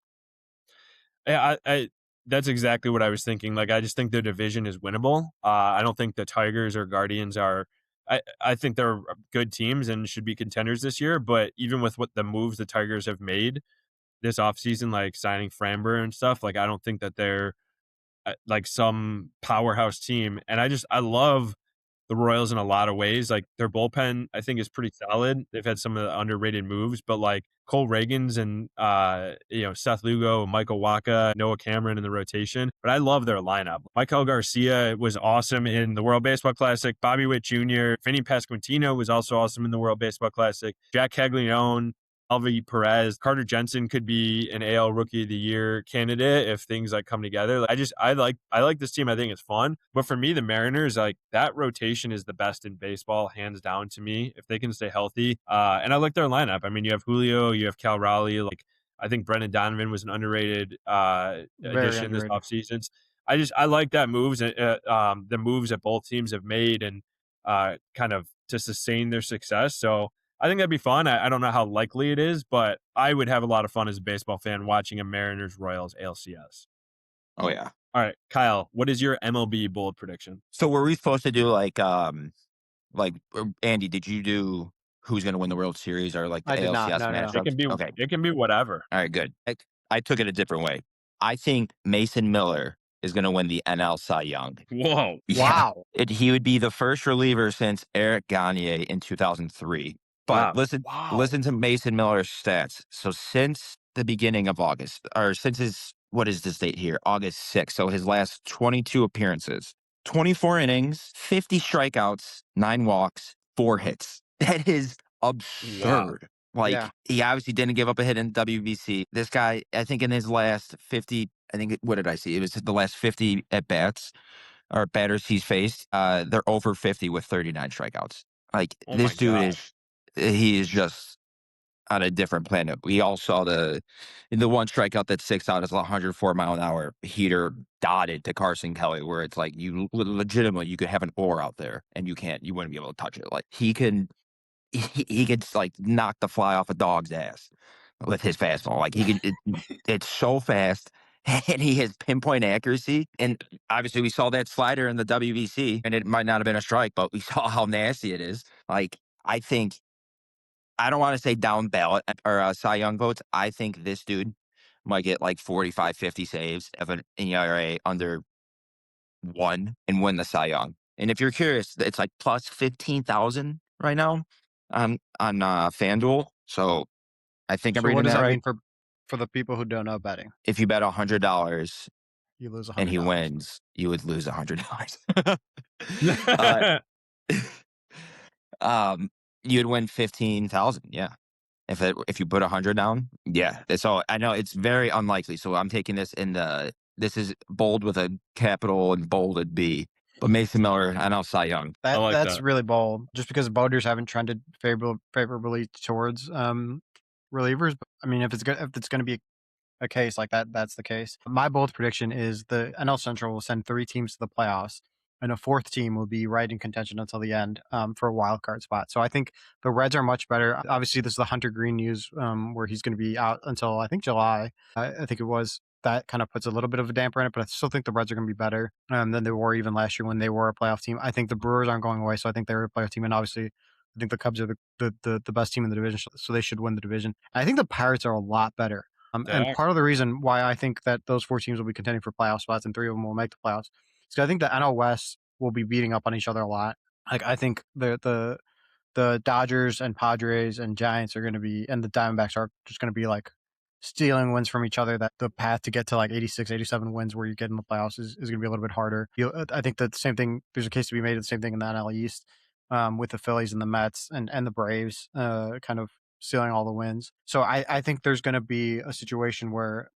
A: Yeah, that's exactly what I was thinking. I just think the division is winnable. I don't think the Tigers or Guardians are I think they're good teams and should be contenders this year. But even with what the moves the Tigers have made this offseason, like signing Framber and stuff, like I don't think that they're like some powerhouse team. And I love the Royals in a lot of ways. Like their bullpen, I think, is pretty solid. They've had some of the underrated moves, but like Cole Reagans and Seth Lugo, Michael Waka, Noah Cameron in the rotation. But I love their lineup. Michael Garcia was awesome in the World Baseball Classic. Bobby Witt Jr., Vinny Pasquantino was also awesome in the World Baseball Classic. Jack Caglione, Alvi Perez, Carter Jensen could be an AL Rookie of the Year candidate if things like come together. I like this team. I think it's fun. But for me, the Mariners, like that rotation is the best in baseball, hands down to me, if they can stay healthy. And I like their lineup. I mean, you have Julio, you have Cal Raleigh. Like I think Brendan Donovan was an underrated addition this offseason. I like that moves, the moves that both teams have made and kind of to sustain their success. So I think that'd be fun. I don't know how likely it is, but I would have a lot of fun as a baseball fan watching a Mariners-Royals ALCS.
C: Oh, yeah.
A: All right, Kyle, what is your MLB bold prediction?
C: So were we supposed to do like Andy, did you do who's going to win the World Series or like the
B: I did not.
C: ALCS
B: No.
C: matchups? Okay.
A: It can be whatever.
C: All right, good. I took it a different way. I think Mason Miller is going to win the NL Cy Young.
A: Whoa.
C: Yeah. Wow. He would be the first reliever since Eric Gagne in 2003. But listen to Mason Miller's stats. So since the beginning of August, or since what is this date here? August 6th. So his last 22 appearances, 24 innings, 50 strikeouts, 9 walks, 4 hits. That is absurd. Wow. He obviously didn't give up a hit in WBC. This guy, I think in his last 50, what did I see? It was the last 50 at bats or batters he's faced. They're over 50 with 39 strikeouts. Like this dude he is just on a different planet. We all saw the one strikeout that sticks out is a 104-mile-an-hour heater dotted to Carson Kelly, where it's like you legitimately you could have an oar out there and you wouldn't be able to touch it. Like he could like knock the fly off a dog's ass with his fastball. Like it's so fast. And he has pinpoint accuracy. And obviously we saw that slider in the WBC, and it might not have been a strike, but we saw how nasty it is. Like, I don't want to say down ballot or Cy Young votes. I think this dude might get like 45, 50 saves of an ERA under 1 and win the Cy Young. And if you're curious, it's like plus 15,000 right now on FanDuel. So I think I'm reading
B: what does
C: that
B: that
C: right.
B: mean for the people who don't know betting?
C: If you bet $100,
B: you lose $100,
C: and he wins, you would lose $100. You'd win 15,000. Yeah, if you put 100 down. Yeah, so I know it's very unlikely. So I'm taking this this is bold with a capital and bolded B. But Mason Miller, I know Cy Young.
B: That's really bold, just because voters haven't trended favorably towards relievers. I mean, if it's going to be a case like that, that's the case. My bold prediction is the NL Central will send 3 teams to the playoffs, and a 4th team will be right in contention until the end for a wild card spot. So I think the Reds are much better. Obviously, this is the Hunter Green news where he's going to be out until I think July. I think it was. That kind of puts a little bit of a damper in it, but I still think the Reds are going to be better than they were even last year when they were a playoff team. I think the Brewers aren't going away, so I think they're a playoff team, and obviously I think the Cubs are the best team in the division, so they should win the division. I think the Pirates are a lot better. And part of the reason why I think that those 4 teams will be contending for playoff spots and 3 of them will make the playoffs is because I think the NL West will be beating up on each other a lot. Like I think the Dodgers and Padres and Giants are going to be, and the Diamondbacks are just going to be like stealing wins from each other. That the path to get to like 86, 87 wins where you get in the playoffs is going to be a little bit harder. I think that the same thing, there's a case to be made of the same thing in the NL East with the Phillies and the Mets and the Braves kind of stealing all the wins. So I think there's going to be a situation where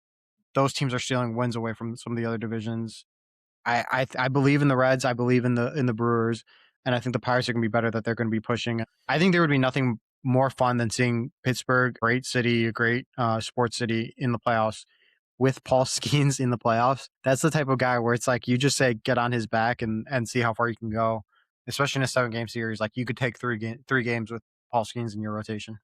B: those teams are stealing wins away from some of the other divisions. I believe in the Reds. I believe in the Brewers, and I think the Pirates are going to be better. That they're going to be pushing. I think there would be nothing more fun than seeing Pittsburgh, great city, a great sports city, in the playoffs with Paul Skeens in the playoffs. That's the type of guy where it's like you just say get on his back and see how far you can go, especially in a 7-game series. Like you could take 3 games with Paul Skeens in your rotation.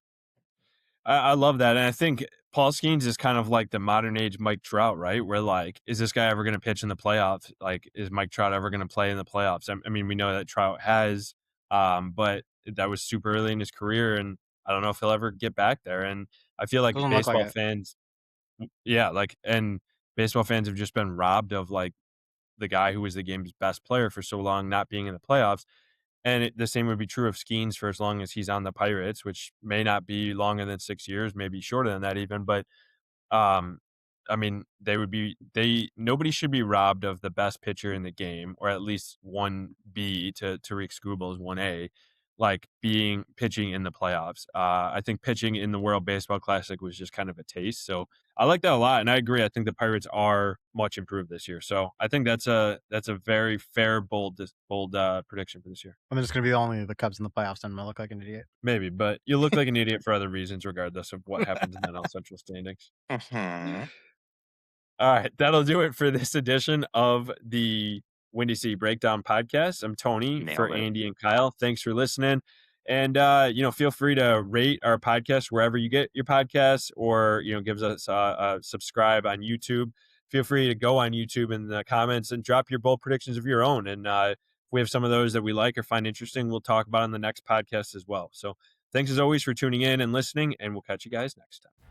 A: I love that. And I think Paul Skeens is kind of like the modern age Mike Trout, right? Where like, is this guy ever going to pitch in the playoffs? Like, is Mike Trout ever going to play in the playoffs? I mean, we know that Trout has But that was super early in his career, and I don't know if he'll ever get back there. And I feel like
B: Doesn't look like
A: baseball
B: it.
A: fans, yeah, and baseball fans have just been robbed of like the guy who was the game's best player for so long not being in the playoffs. And the same would be true of Skeens for as long as he's on the Pirates, which may not be longer than 6 years, maybe shorter than that even. But um, I mean, nobody should be robbed of the best pitcher in the game, or at least 1B to Tariq Skubal's 1A, like pitching in the playoffs. I think pitching in the World Baseball Classic was just kind of a taste. So I like that a lot, and I agree. I think the Pirates are much improved this year. So I think that's a very fair, bold prediction for this year.
B: I mean, it's going to be only the Cubs in the playoffs, and I'm going to look like an idiot.
A: Maybe, but you look like an idiot for other reasons, regardless of what happens in the NL Central standings. All right, that'll do it for this edition of the Windy City Breakdown podcast. I'm Tony for Andy and Kyle. Thanks for listening. And, feel free to rate our podcast wherever you get your podcasts, or, gives us a subscribe on YouTube. Feel free to go on YouTube in the comments and drop your bold predictions of your own. And if we have some of those that we like or find interesting, we'll talk about on the next podcast as well. So thanks as always for tuning in and listening, and we'll catch you guys next time.